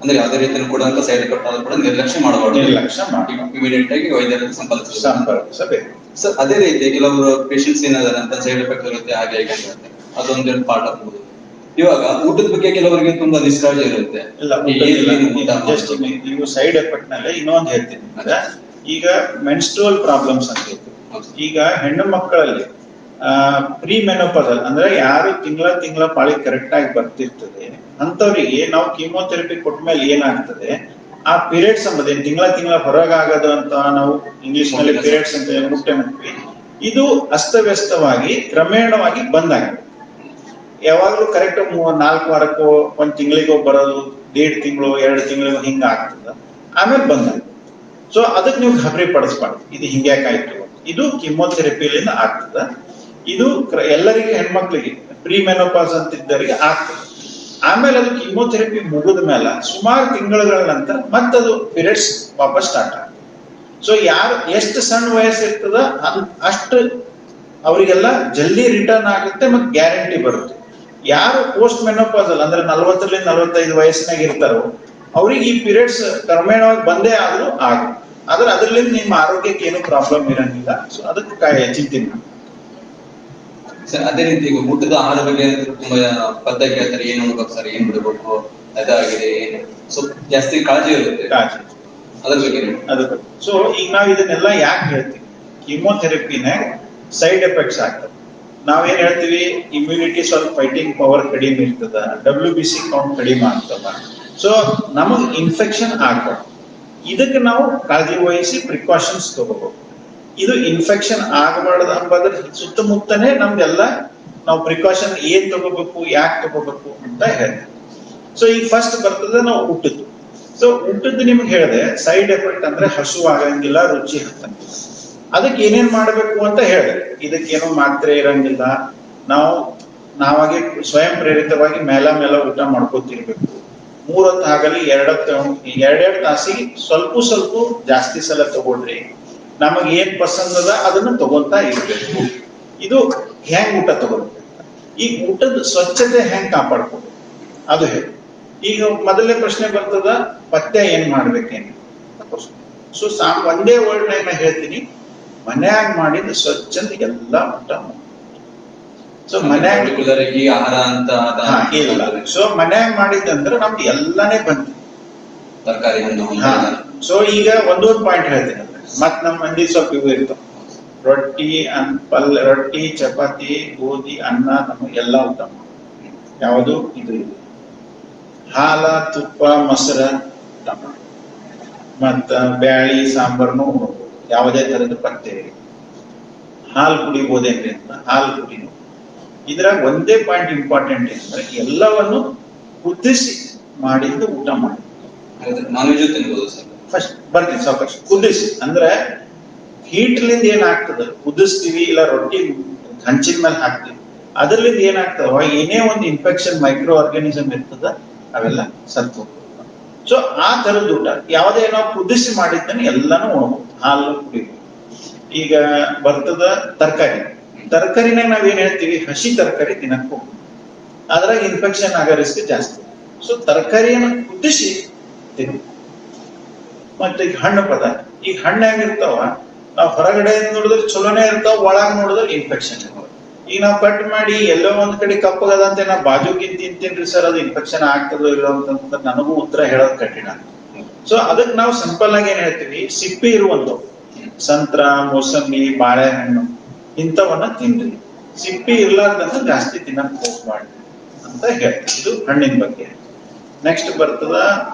ಅಂದ್ರೆ ಯಾವುದೇ ರೀತಿಯಲ್ಲಿ ಕೂಡ ಸೈಡ್ ಎಫೆಕ್ಟ್ ಆದ್ರೂ ಕೂಡ ನಿರ್ಲಕ್ಷ್ಯ ಮಾಡಬಾರ್ದು, ನಿರ್ಲಕ್ಷ್ಯ ಮಾಡಿ ಇಮಿಡಿಯೇಟ್ ಆಗಿ ವೈದ್ಯರನ್ನು ಸಂಪರ್ಕಿಸಬೇಕು. ಸರ್ ಅದೇ ರೀತಿ ಕೆಲವರು ಪೇಷಂಟ್ಸ್ ಏನಾದ್ರೆ ಅಂತ ಸೈಡ್ ಎಫೆಕ್ಟ್ ಇರುತ್ತೆ, ಹಾಗೆ ಹೇಗೆ ಅಂತ ಅದೊಂದು ಪಾರ್ಟ್ ಆಗ್ಬಹುದು. ಇವಾಗ ಊಟದ ಬಗ್ಗೆ ಕೆಲವರಿಗೆ ತುಂಬಾ ನಿಷ್ಕಾಳಜಿ ಇರುತ್ತೆ. ನೀವು ಸೈಡ್ ಎಫೆಕ್ಟ್ ನಲ್ಲಿ ಇನ್ನೊಂದು ಹೇಳ್ತೀನಿ, ಈಗ ಮೆನ್ಸ್ಟ್ರುವಲ್ ಪ್ರಾಬ್ಲಮ್ಸ್ ಅಂತ ಹೇಳ್ತೀವಿ. ಈಗ ಹೆಣ್ಣು ಮಕ್ಕಳಲ್ಲಿ ಪ್ರೀ ಮೆನೋಪಾಸಲ್ ಅಂದ್ರೆ ಯಾರು ತಿಂಗಳ ಪಾಳಿ ಕರೆಕ್ಟ್ ಆಗಿ ಬರ್ತಿರ್ತದೆ ಅಂತವರಿಗೆ ನಾವು ಕೀಮೋಥೆರಪಿ ಕೊಟ್ಟ ಮೇಲೆ ಏನಾಗ್ತದೆ, ಆ ಪೀರಿಯಡ್ಸ್ ಅಂಬುದು ತಿಂಗಳ ಹೊರಗಾಗೋದು ಅಂತ ನಾವು ಇಂಗ್ಲಿಷ್ ನಲ್ಲಿ ಪೀರಿಯಡ್ಸ್ ಅಂತ ಹೇಳ್ತೀವಿ, ಇದು ಅಸ್ತವ್ಯಸ್ತವಾಗಿ ಕ್ರಮೇಣವಾಗಿ ಬಂದಾಗಿದೆ. ಯಾವಾಗ್ಲೂ ಕರೆಕ್ಟ್ 4 ವಾರಕ್ಕೋ 1 ತಿಂಗಳಿಗೋ ಬರೋದು, 1.5 ತಿಂಗಳು 2 ತಿಂಗಳಿಗೋ ಹಿಂಗ ಆಗ್ತದ, ಆಮೇಲೆ ಬಂದಾಗ. ಸೊ ಅದಕ್ಕೆ ನೀವು ಗಾಬರಿ ಪಡಿಸ್ಬಾರ್ದು, ಇದು ಹಿಂಗ್ಯಾಕಾಯ್ತು. ಇದು ಕಿಮೋಥೆರಪಿಲಿಂದ ಆಗ್ತದ. ಇದು ಎಲ್ಲರಿಗೆ ಹೆಣ್ಮಕ್ಳಿಗೆ ಪ್ರೀ ಮೆನೋಪಾಸ್ ಅಂತಿದ್ದವರಿಗೆ ಆಗ್ತದೆ. ಆಮೇಲೆ ಅದು ಕಿಮೋಥೆರಪಿ ಮುಗಿದ ಮೇಲೆ ಸುಮಾರು ತಿಂಗಳ ನಂತರ ಮತ್ತದು ಪೀರಿಯಡ್ಸ್ ವಾಪಸ್ ಸ್ಟಾರ್ಟ್ ಆಗ್ತದೆ. ಸೊ ಯಾರು ಎಷ್ಟು ಸಣ್ಣ ವಯಸ್ಸು ಇರ್ತದ ಅಷ್ಟು ಅವರಿಗೆಲ್ಲ ಜಲ್ದಿ ರಿಟರ್ನ್ ಆಗುತ್ತೆ ಮತ್ತೆ ಗ್ಯಾರಂಟಿ ಬರುತ್ತೆ. ಯಾರು ಪೋಸ್ಟ್ ಮೆನೋಪಾಸಲ್ ಅಂದ್ರೆ 40ರಿಂದ 45 ವಯಸ್ಸಿನಾಗ ಇರ್ತಾರೋ ಅವ್ರಿಗೆ ಈ ಪೀರಿಯಡ್ಸ್ ಕ್ರಮೇಣವಾಗಿ ಬಂದೇ ಆದ್ರೂ ಆಗುತ್ತೆ. ಆದ್ರೆ ಅದ್ರಲ್ಲಿಂದ ನಿಮ್ಮ ಆರೋಗ್ಯಕ್ಕೆ ಏನು ಪ್ರಾಬ್ಲಮ್ ಇರಂಗಿಲ್ಲ. ಸೊ ಅದಕ್ಕೆ ಚಿಂತೆ ಮಾಡಿ. ಸರ್ ಅದೇ ರೀತಿ ಈಗ ಊಟದ ಆಹಾರ ಬಗ್ಗೆ ತುಂಬಾ ಪದ್ಧತಿ ಹೇಳ್ತಾರೆ, ಏನ್ ನೋಡ್ಬೇಕು ಸರ್, ಏನ್ ಬಿಡಬೇಕು, ಅದಾಗಿದೆ ಏನು, ಸೊ ಜಾಸ್ತಿ ಕಾಳಜಿ ಇರುತ್ತೆ ಅದ್ರ ಬಗ್ಗೆ. ಸೊ ಈಗ ನಾವ್ ಇದನ್ನೆಲ್ಲ ಯಾಕೆ ಹೇಳ್ತೀವಿ, ಕೀಮೋಥೆರಪಿನ ಸೈಡ್ ಎಫೆಕ್ಟ್ಸ್ ಆಗ್ತದೆ. ನಾವೇನ್ ಹೇಳ್ತೀವಿ, ಇಮ್ಯುನಿಟಿ ಸ್ವಲ್ಪ ಫೈಟಿಂಗ್ ಪವರ್ ಕಡಿಮೆ ಇರ್ತದ, WBC ಕೌಂಟ್ ಕಡಿಮೆ ಆಗ್ತದ. ಸೊ ನಮಗ್ ಇನ್ಫೆಕ್ಷನ್ ಆಗ್ಬಾರ್ದು, ಇದಕ್ಕೆ ನಾವು ಕಾಳಜಿ ವಹಿಸಿ ಪ್ರಿಕಾಷನ್ಸ್ ತಗೋಬೇಕು. ಇದು ಇನ್ಫೆಕ್ಷನ್ ಆಗಬಾರ್ದು ಅಂಬದ್ರ ಸುತ್ತಮುತ್ತನೇ ನಮ್ದೆಲ್ಲ ನಾವು ಪ್ರಿಕಾಷನ್ ಏನ್ ತಗೋಬೇಕು, ಯಾಕೆ ತಗೋಬೇಕು ಅಂತ ಹೇಳ್ತೀವಿ. ಸೊ ಈಗ ಫಸ್ಟ್ ಬರ್ತದೆ ನಾವು ಊಟದ್ದು. ಸೊ ಊಟದ್ದು ನಿಮ್ಗೆ ಹೇಳಿದೆ, ಸೈಡ್ ಎಫೆಕ್ಟ್ ಅಂದ್ರೆ ಹಸು ಆಗಂಗಿಲ್ಲ, ರುಚಿ ಹತ್ತಂಗಿಲ್ಲ. ಅದಕ್ಕೆ ಏನೇನ್ ಮಾಡ್ಬೇಕು ಅಂತ ಹೇಳಿದೆ. ಇದಕ್ಕೇನೋ ಮಾತ್ರೆ ಇರಂಗಿಲ್ಲ, ನಾವು ನಾವಾಗೆ ಸ್ವಯಂ ಪ್ರೇರಿತವಾಗಿ ಮೇಲ ಊಟ ಮಾಡ್ಕೋತಿರ್ಬೇಕು. 3 ಹೊತ್ತು ಆಗಲಿ 2 ತಾಸಿಗೆ ಸ್ವಲ್ಪ ಜಾಸ್ತಿ ಸಲ ತಗೊಳ್ರಿ. ನಮಗ್ ಏನ್ ಪಸಂದ್ ಅದ ಅದನ್ನ ತಗೊಂತಾ ಇರ್ಬೇಕು. ಇದು ಹೆಂಗ್ ಊಟ ತಗೋಬೇಕು, ಈ ಊಟದ ಸ್ವಚ್ಛತೆ ಹೆಂಗ್ ಕಾಪಾಡ್ಕೋಬೇಕು ಅದು ಹೇಳಿ. ಈಗ ಮೊದಲನೇ ಪ್ರಶ್ನೆ ಬರ್ತದ, ಪಥ್ಯ ಏನ್ ಮಾಡ್ಬೇಕೇನು. ಸೊ ಒಂದೇ ವರ್ಡ್ ನಾ ಹೇಳ್ತೀನಿ, ಮನ್ಯಾಗ ಮಾಡಿದ ಸ್ವಚ್ಛತೆ ಎಲ್ಲಾ ಊಟ ಮಾಡಿ. ಸೊ ಮನ್ಯಾಗ ಈ ಆಹಾರ ಅಂತ ಇಲ್ಲ. ಸೊ ಮನ್ಯಾಗ ಮಾಡಿದ್ದಂದ್ರೆ ನಮ್ದು ಎಲ್ಲಾನೇ ಬಂತು, ತರಕಾರಿ ಹಣ್ಣು. ಸೊ ಈಗ ಒಂದೊಂದು ಪಾಯಿಂಟ್ ಹೇಳ್ತೀನಿ. ಮತ್ ನಮ್ಮ ಮಂದಿ ಸ್ವಲ್ಪ ಇವು ಇರ್ತಾವ, ರೊಟ್ಟಿ ಚಪಾತಿ ಗೋಧಿ ಅನ್ನ ನಮ್ಮ ಎಲ್ಲಾ ಊಟ ಮಾಡಿ. ಯಾವುದು ಇದು ಹಾಲ ತುಪ್ಪ ಮೊಸರ ಊಟ ಮಾಡಿ. ಮತ್ತ ಬ್ಯಾಳಿ ಸಾಂಬಾರ್ನು ಯಾವುದೇ ತರದ ಪಥ್ಯ ಹಾಲು ಕುಡಿಬೋದೇನ್ರಿ ಅಂತ ಹಾಲು ಕುಡಿನು. ಇದ್ರಾಗ ಒಂದೇ ಪಾಯಿಂಟ್ ಇಂಪಾರ್ಟೆಂಟ್ ಅಂದ್ರೆ ಎಲ್ಲವನ್ನು ಕುದಿಸಿ ಮಾಡಿದ್ದು ಊಟ ಮಾಡಿ. ನಾನ್ ವೆಜ್ ತಿನ್ಬೋದು ಸರ್. ಫಸ್ಟ್ ಬರ್ತೀನಿ ಸಾವಕಾಶ. ಕುದಿಸಿ ಅಂದ್ರೆ ಹೀಟ್ಲಿಂದ ಏನಾಗ್ತದ, ಕುದಿಸ್ತೀವಿ ಇಲ್ಲ ರೊಟ್ಟಿ ಹಂಚಿನ ಮೇಲೆ ಹಾಕ್ತಿವಿ, ಅದ್ರಲ್ಲಿಂದ ಏನಾಗ್ತದ ಏನೇ ಒಂದು ಇನ್ಫೆಕ್ಷನ್ ಮೈಕ್ರೋ ಆರ್ಗಾನಿಸಮ್ ಇರ್ತದ ಅವೆಲ್ಲ ಸತ್ತು. ಸೊ ಆ ತರದ ಊಟ ಯಾವುದೇ ನಾವು ಕುದಿಸಿ ಮಾಡಿದ್ದನ್ನು ಎಲ್ಲಾನು ಉಣಬಹುದು, ಹಾಲು ಕುಡಿಬಹುದು. ಈಗ ಬರ್ತದ ತರಕಾರಿನ ನಾವೇನ್ ಹೇಳ್ತೀವಿ, ಹಸಿ ತರಕಾರಿ ತಿನ್ನಕ್ ಹೋಗ್ಬೋದು, ಅದ್ರಾಗ ಇನ್ಫೆಕ್ಷನ್ ಆಗೋ ರಿಸ್ಕ್ ಜಾಸ್ತಿ. ಸೊ ತರಕಾರಿಯನ್ನು ಕುದಿಸಿ ತಿನ್ನಿ. ಮತ್ತೆ ಈಗ ಹಣ್ಣು ಪದಾರ್ಥ, ಈಗ ಹಣ್ಣು ಹೆಂಗಿರ್ತಾವ, ನಾವು ಹೊರಗಡೆ ನೋಡಿದ್ರೆ ಚಲೋನೇ ಇರ್ತಾವ, ಒಳಗ್ ನೋಡಿದ್ರೆ ಇನ್ಫೆಕ್ಷನ್. ಈಗ ನಾವು ಕಟ್ ಮಾಡಿ ಎಲ್ಲೋ ಒಂದ್ ಕಡೆ ಕಪ್ಪಗದಂತೆ ನಾ ಬಾಜುಗಿನ್ ತಿಂತೀನ್ರಿ ಸರ್, ಅದು ಇನ್ಫೆಕ್ಷನ್ ಆಗ್ತದೋ ಇಲ್ಲೋ ಅಂತ ನನಗೂ ಉತ್ತರ ಹೇಳೋದು ಕಠಿಣ. ಸೊ ಅದಕ್ಕೆ ನಾವು ಸಿಂಪಲ್ ಆಗಿ ಏನ್ ಹೇಳ್ತೀವಿ, ಸಿಪ್ಪೆ ಇರುವಂತವು ಸಂತ್ರ ಮೋಸಂಬಿ ಬಾಳೆಹಣ್ಣು ಇಂಥವನ್ನ ತಿನ್ರಿ, ಸಿಪ್ಪಿ ಇರ್ಲಾರ್ದನ್ನ ಜಾಸ್ತಿ ತಿನ್ನಕ್ ಹೋಗ್ಬಾರ್ದು ಅಂತ ಹೇಳ್ತೀವಿ. ಇದು ಹಣ್ಣಿನ ಬಗ್ಗೆ. ನೆಕ್ಸ್ಟ್ ಬರ್ತದ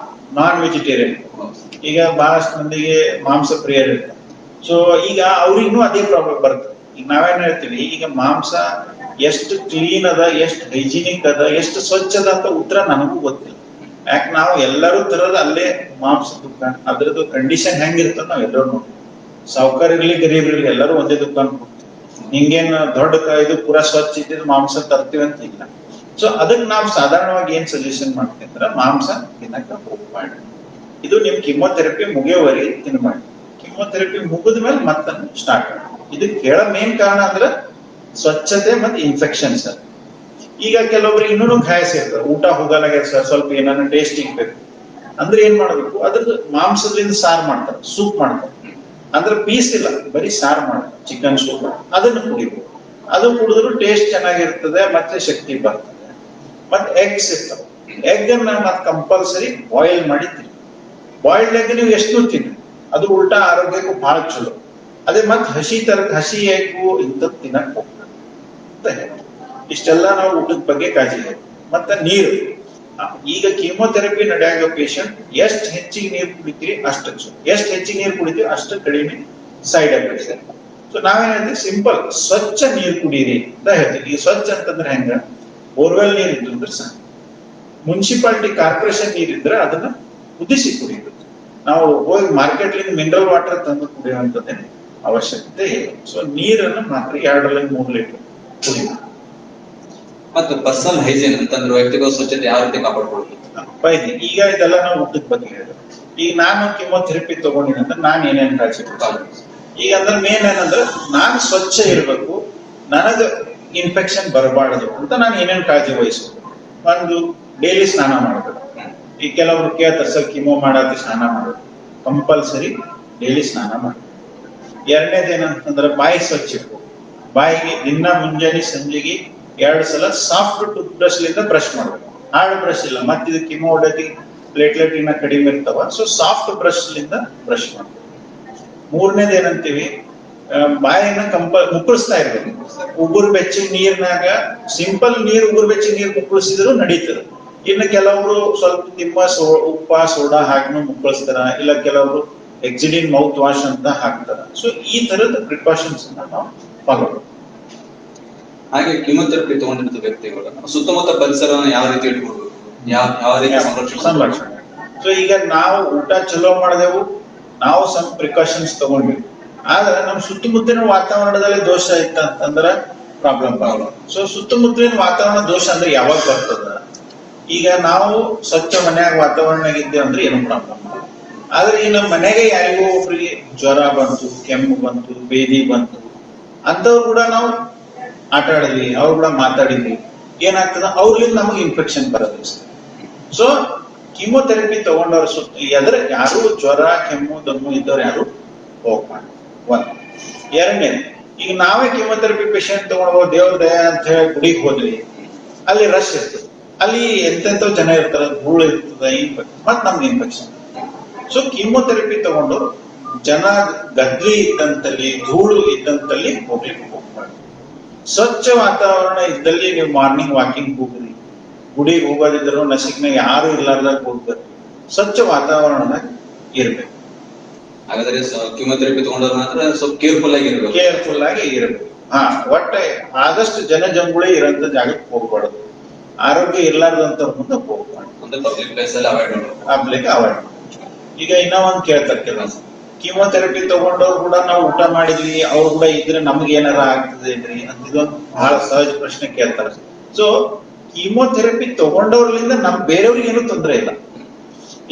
ನಾನ್ ವೆಜಿಟೇರಿಯನ್. ಈಗ ಬಹಳಷ್ಟು ಮಂದಿಗೆ ಮಾಂಸ ಪ್ರಿಯರ್ ಇರ್ತಾರೆ. ಸೊ ಈಗ ಅವ್ರಿಗೂ ಅದೇ ಪ್ರಾಬ್ಲಮ್ ಬರ್ತದೆ. ಈಗ ನಾವೇನ್ ಹೇಳ್ತೀವಿ, ಈಗ ಮಾಂಸ ಎಷ್ಟು ಕ್ಲೀನ್ ಅದ, ಎಷ್ಟು ಹೈಜಿನಿಕ್ ಅದ, ಎಷ್ಟು ಸ್ವಚ್ಛ ಅದ ಅಂತ ಉತ್ತರ ನನಗೂ ಗೊತ್ತಿಲ್ಲ. ಯಾಕೆ ನಾವು ಎಲ್ಲರೂ ತರದ ಅಲ್ಲೇ ಮಾಂಸ ದುಕಾನ್ ಅದ್ರದ್ದು ಕಂಡೀಷನ್ ಹೆಂಗಿರ್ತದ ನಾವ್ ಎಲ್ಲರೂ ನೋಡಿ. ಸಾವುಕಾರ ಇರ್ಲಿ ಗರೀಬ್ ಇರ್ಲಿ ಎಲ್ಲರೂ ಒಂದೇ ದುಕಾನ್ ಹೋಗ್ತೀವಿ. ಹಿಂಗೇನ್ ದೊಡ್ಡ ಇದು ಪೂರಾ ಸ್ವಚ್ಛ ಇದ್ದಿದ್ದು ಮಾಂಸ ತರ್ತೀವಿ ಅಂತ ಇಲ್ಲ. ಸೊ ಅದಕ್ಕೆ ನಾವು ಸಾಧಾರಣವಾಗಿ ಏನ್ ಸಜೆಷನ್ ಮಾಡ್ತೀವಿ ಅಂದ್ರೆ ಮಾಂಸ ತಿನ್ನಕ ಹೋಗ್ಬಾರ್ದು. ಇದು ನಿಮ್ ಕಿಮೋಥೆರಪಿ ಮುಗಿಯೋವರೆಗೆ ತಿನ್ಬಾರ್ದು. ಕಿಮೋಥೆರಪಿ ಮುಗಿದ ಮೇಲೆ ಮತ್ತನ್ನು ಸ್ಟಾರ್ಟ್ ಮಾಡಿ. ಇದಕ್ಕೆ ಹೇಳೋ ಮೇನ್ ಕಾರಣ ಅಂದ್ರೆ ಸ್ವಚ್ಛತೆ ಮತ್ತೆ ಇನ್ಫೆಕ್ಷನ್ ಸರ್. ಈಗ ಕೆಲವೊಬ್ರು ಇನ್ನೂ ಗಾಯಸ್ ಇರ್ತಾರೆ, ಊಟ ಹೋಗಲಾಗ ಸರ್ ಸ್ವಲ್ಪ ಏನಾದ್ರು ಟೇಸ್ಟ್ ಬೇಕು ಅಂದ್ರೆ ಏನ್ ಮಾಡ್ಬೇಕು, ಅದ್ರದ್ದು ಮಾಂಸದಿಂದ ಸಾರು ಮಾಡ್ತಾರೆ, ಸೂಪ್ ಮಾಡ್ತಾರೆ. ಅಂದ್ರೆ ಪೀಸ್ ಇಲ್ಲ, ಬರೀ ಸಾರು ಮಾಡ್ತಾರೆ, ಚಿಕನ್ ಸೂಪ್, ಅದನ್ನು ಕುಡಿಬೇಕು. ಅದು ಕುಡಿದ್ರು ಟೇಸ್ಟ್ ಚೆನ್ನಾಗಿರ್ತದೆ, ಮತ್ತೆ ಶಕ್ತಿ ಬರ್ತದೆ. ಮತ್ತೆ ಎಗ್ಸ್ ಇರ್ತವೆ, ಎಗ್ ಅನ್ನ ಮತ್ತೆ ಕಂಪಲ್ಸರಿ ಬಾಯ್ಲ್ ಮಾಡಿ ತಿನ್ನಿ. ಬಾಯ್ಲ್ಡ್ ಎಗ್ ನೀವು ಎಷ್ಟು ತಿನ್ನಿ, ಅದು ಉಲ್ಟಾ ಆರೋಗ್ಯಕ್ಕೂ ಬಹಳ ಚಲೋ. ಅದೇ ಮತ್ತೆ ಹಸಿ ಎಗ್ಗು ಇಂಥದ್ದು ತಿನ್ನಕ್ ಹೋಗ್ತದೆ ಅಂತ ಹೇಳಿ. ಇಷ್ಟೆಲ್ಲ ನಾವು ಊಟದ ಬಗ್ಗೆ ಕಾಳಜಿ ಹೇಳಿ. ಮತ್ತೆ ನೀರು, ಈಗ ಕೀಮೋಥೆರಪಿ ನಡೆಯಾಗ ಪೇಷಂಟ್ ಎಷ್ಟು ಹೆಚ್ಚಿಗೆ ನೀರು ಕುಡಿತೀವಿ ಅಷ್ಟು ಎಷ್ಟು ಹೆಚ್ಚಿಗೆ ನೀರು ಕುಡಿತೀವಿ ಅಷ್ಟು ಕಡಿಮೆ ಸೈಡ್ ಎಫೆಕ್ಟ್ಸ್. ಸೊ ನಾವೇನ್ ಹೇಳ್ತೀವಿ, ಸಿಂಪಲ್ ಸ್ವಚ್ಛ ನೀರು ಕುಡೀರಿ ಅಂತ ಹೇಳ್ತೀವಿ. ಈ ಸ್ವಚ್ಛ ಅಂತಂದ್ರೆ ಹೆಂಗ, ಬೋರ್ವೆಲ್ ನೀರ್ ಇದ್ರೆ ಸಾಕು, ಮುನ್ಸಿಪಾಲಿಟಿ ಕಾರ್ಪೊರೇಷನ್ ನೀರಿದ್ರೆ ಅದನ್ನ ಕುದಿಸಿ ಕುಡಿಬೇಕು. ನಾವು ಹೋಗಿ ಮಾರ್ಕೆಟ್ಲಿಂದ ಮಿನರಲ್ ವಾಟರ್ ತಂದು ಕುಡಿಯುವಂತದ್ದೇ ಅವಶ್ಯಕತೆ ಇಲ್ಲ. ಸೊ ನೀರನ್ನು ಮಾತ್ರ 2 3 ಲೀಟರ್ ಕುಡಿಬೇಕು. ಮತ್ತೆ ಪರ್ಸನಲ್ ಹೈಜೀನ್ ಅಂತಂದ್ರೆ ವ್ಯಕ್ತಿಗತ ಸ್ವಚ್ಛತೆ ಯಾವ ರೀತಿ ಕಾಪಾಡ್ಕೊಳ್ಬೇಕು. ಈಗ ಇದೆಲ್ಲ ನಾವು ಊಟದ ಬಗ್ಗೆ ಹೇಳಿದ್ರು. ಈಗ ನಾನು ಕಿಮೋಥೆರಪಿ ತಗೊಂಡಿನಂದ್ರೆ ನಾನು ಏನೇನ್ ಕಾಳಜಿ ಮಾಡ್ತೀನಿ, ಈಗ ಅಂದ್ರೆ ಮೇನ್ ಏನಂದ್ರೆ ನಾನು ಸ್ವಚ್ಛ ಇರ್ಬೇಕು, ನನಗ ಇನ್ಫೆಕ್ಷನ್ ಬರಬಾರದು ಅಂತ ನಾನು ಏನೇನ್ ಕಾಳಜಿ ವಹಿಸ್ಬೇಕು. ಒಂದು, ಡೈಲಿ ಸ್ನಾನ ಮಾಡ್ಬೇಕು. ಈ ಕೆಲವರು ಕೇಳ್ತಾರೆ ಸರ್ ಕಿಮೋ ಮಾಡಕ್ಕೆ ಸ್ನಾನ ಮಾಡ್ಬೇಕು, ಕಂಪಲ್ಸರಿ ಡೈಲಿ ಸ್ನಾನ ಮಾಡ್ಬೇಕು. ಎರಡನೇದೇನಂತಂದ್ರೆ ಬಾಯಿ ಸ್ವಚ್ಛ ಇರ್ಬೇಕು. ಬಾಯಿಗೆ ದಿನ ಮುಂಜಾನೆ ಸಂಜೆಗೆ 2 ಸಲ ಸಾಫ್ಟ್ ಟೂತ್ ಬ್ರಷ್ ಲಿಂದ ಬ್ರಷ್ ಮಾಡ್ಬೇಕು, ಹಾರ್ಡ್ ಬ್ರಷ್ ಇಲ್ಲ. ಮತ್ತೆ ಇದು ಕಿಮೋ ಹೊಡೆದಿ ಪ್ಲೇಟ್ಲೆಟ್ ಇನ್ನ ಕಡಿಮೆ ಇರ್ತಾವ. ಸೊ ಸಾಫ್ಟ್ ಬ್ರಷ್ ಲಿಂದ ಬ್ರಷ್ ಮಾಡ್ಬೇಕು. ಮೂರನೇದು ಏನಂತೀವಿ, ಬಾಯಿನ ಮುಕ್ಕಳಿಸ್ತಾ ಇರ್ಬೇಕು. ಉಗುರು ಬೆಚ್ಚಿನ ನೀರ್ನಾಗ ಸಿಂಪಲ್ ನೀರು ಉಗುರು ಬೆಚ್ಚಿನ ನೀರು ಮುಕ್ಕಳಿಸಿದ್ರು ನಡೀತದೆ. ಇನ್ನು ಕೆಲವರು ಸ್ವಲ್ಪ ಉಪ್ಪ ಸೋಡಾ ಹಾಕಿನೂ ಮುಕ್ಕಳಿಸ್ತಾರ, ಇಲ್ಲ ಕೆಲವರು ಎಕ್ಸಿಡಿನ್ ಮೌತ್ ವಾಶ್ ಅಂತ ಹಾಕ್ತಾರ. ಸೊ ಈ ತರದ ಪ್ರಿಕಾಷನ್ಸ್ ನಾವು ಫಾಲೋ ಮಾಡ್ತೀವಿ. ಹಾಗೆ ಕಿಮೋಥೆರಪಿ ತಗೊಂಡಿರ್ತ ವ್ಯಕ್ತಿಗಳು ಸುತ್ತಮುತ್ತ ಪರಿಸರವನ್ನು ಯಾವ ರೀತಿ ಇಟ್ಕೊಳ್ಬೇಕು, ಯಾವ ರೀತಿ ಸಂರಕ್ಷಣೆ. ಸೊ ಈಗ ನಾವು ಊಟ ಚಲೋ ಮಾಡಿದೆವು, ನಾವು ಸಮ್ ಪ್ರಿಕಾಷನ್ಸ್ ತಗೊಂಡ್ವಿ, ಆದ್ರೆ ನಮ್ ಸುತ್ತಮುತ್ತಲಿನ ವಾತಾವರಣದಲ್ಲಿ ದೋಷ ಇತ್ತ ಅಂತಂದ್ರ ಪ್ರಾಬ್ಲಮ್ ಸೊ ಸುತ್ತಮುತ್ತಲಿನ ವಾತಾವರಣ ದೋಷ ಅಂದ್ರೆ ಯಾವಾಗ ಬರ್ತದ? ಈಗ ನಾವು ಸ್ವಚ್ಛ ಮನ್ಯಾಗ ವಾತಾವರಣ ಇದ್ದೇವೆ ಅಂದ್ರೆ ಏನು ಪ್ರಾಬ್ಲಮ್. ಆದ್ರೆ ಈ ನಮ್ಮ ಮನೆಗೆ ಯಾರಿಗೋ ಒಬ್ರಿಗೆ ಜ್ವರ ಬಂತು, ಕೆಮ್ಮು ಬಂತು, ಬೇದಿ ಬಂತು ಅಂತವ್ರು ಕೂಡ ನಾವು ಆಟ ಆಡಿದ್ವಿ, ಅವ್ರು ಕೂಡ ಮಾತಾಡಿದ್ವಿ, ಏನಾಗ್ತದ ಅವ್ರಿಂದ ನಮಗೆ ಇನ್ಫೆಕ್ಷನ್ ಬರೋದು. ಸೊ ಕೀಮೋಥೆರಪಿ ತಗೊಂಡವ್ರ ಸುತ್ತ ಎದ್ರ ಯಾರು ಜ್ವರ ಕೆಮ್ಮು ದಮ್ಮು ಇದ್ದವ್ರು ಯಾರು ಹೋಗ್ಬಾರ್ದು. ಒಂದ್ ಎರಡನೇದು, ಈಗ ನಾವೇ ಕೀಮೋಥೆರಪಿ ಪೇಷಂಟ್ ತಗೊಂಡು ದೇವ್ರ ದಯ ಅಂತ ಹೇಳಿ ಗುಡಿಗೆ ಹೋದ್ವಿ, ಅಲ್ಲಿ ರಶ್ ಇರ್ತದೆ, ಅಲ್ಲಿ ಎಂತೆಂತ ಜನ ಇರ್ತಾರೆ, ಧೂಳು ಇರ್ತದೆ, ಮತ್ ನಮ್ಗೆ ಇನ್ಫೆಕ್ಷನ್. ಸೊ ಕೀಮೋಥೆರಪಿ ತಗೊಂಡು ಜನ ಗದ್ಲಿ ಇದ್ದಂತಲ್ಲಿ ಧೂಳು ಇದ್ದಂತಲ್ಲಿ ಹೋಗ್ಲಿಕ್ಕೆ ಹೋಗ್ಬಾರ್ದು. ಸ್ವಚ್ಛ ವಾತಾವರಣ ಇದ್ದಲ್ಲಿ ನೀವು ಮಾರ್ನಿಂಗ್ ವಾಕಿಂಗ್ ಹೋಗ್ರಿ, ಗುಡಿಗೆ ಹೋಗೋದಿದ್ರು ನಸಿಕ್ನಾಗ ಯಾರು ಇರ್ಲಾರ್ದಾಗ ಹೋಗ್ಬೇಕು, ಸ್ವಚ್ಛ ವಾತಾವರಣ ಇರ್ಬೇಕು. ಹಾಗಾದ್ರೆ ಕೀಮೋಥೆರಪಿ ತಗೊಂಡವ್ರು ಮಾತ್ರ ಸ್ವಲ್ಪ ಕೇರ್ಫುಲ್ ಆಗಿ ಇರ್ಬೇಕು. ಕೇರ್ಫುಲ್ ಆಗಿ ಇರಬೇಕು. ಒಟ್ಟೆ ಆದಷ್ಟು ಜನಜಂಗುಳಿ ಇರೋಂಥ ಜಾಗಕ್ಕೆ ಹೋಗ್ಬಾರ್ದು, ಆರೋಗ್ಯ ಇರ್ಲಾರ್ದಂತವ್ರ ಮುಂದೆ ಹೋಗ್ಬಾರ್ದು, ಅಂದ್ರೆ ಪಬ್ಲಿಕ್ ಪ್ಲೇಸ್ ಅಲ್ಲಿ ಅವಾಯ್ಡ್ ಅವಾಯ್ಡ್ ಮಾಡಬೇಕು. ಈಗ ಇನ್ನೂ ಒಂದ್ ಕೇಳ್ತಾರೆ ಕೆಲವು, ಕೀಮೋಥೆರಪಿ ತಗೊಂಡವ್ರು ಕೂಡ ನಾವು ಊಟ ಮಾಡಿದ್ವಿ, ಅವ್ರು ಕೂಡ ಇದ್ರೆ ನಮ್ಗೆ ಏನಾರ ಆಗ್ತದೇನ್ರಿ ಅಂತ ಇದೊಂದು ಬಹಳ ಸಹಜ ಪ್ರಶ್ನೆ ಕೇಳ್ತಾರೆ. ಸೊ ಕೀಮೋಥೆರಪಿ ತಗೊಂಡವ್ರಿಂದ ನಮ್ ಬೇರೆಯವ್ರಿಗೆ ಏನು ತೊಂದರೆ ಇಲ್ಲ.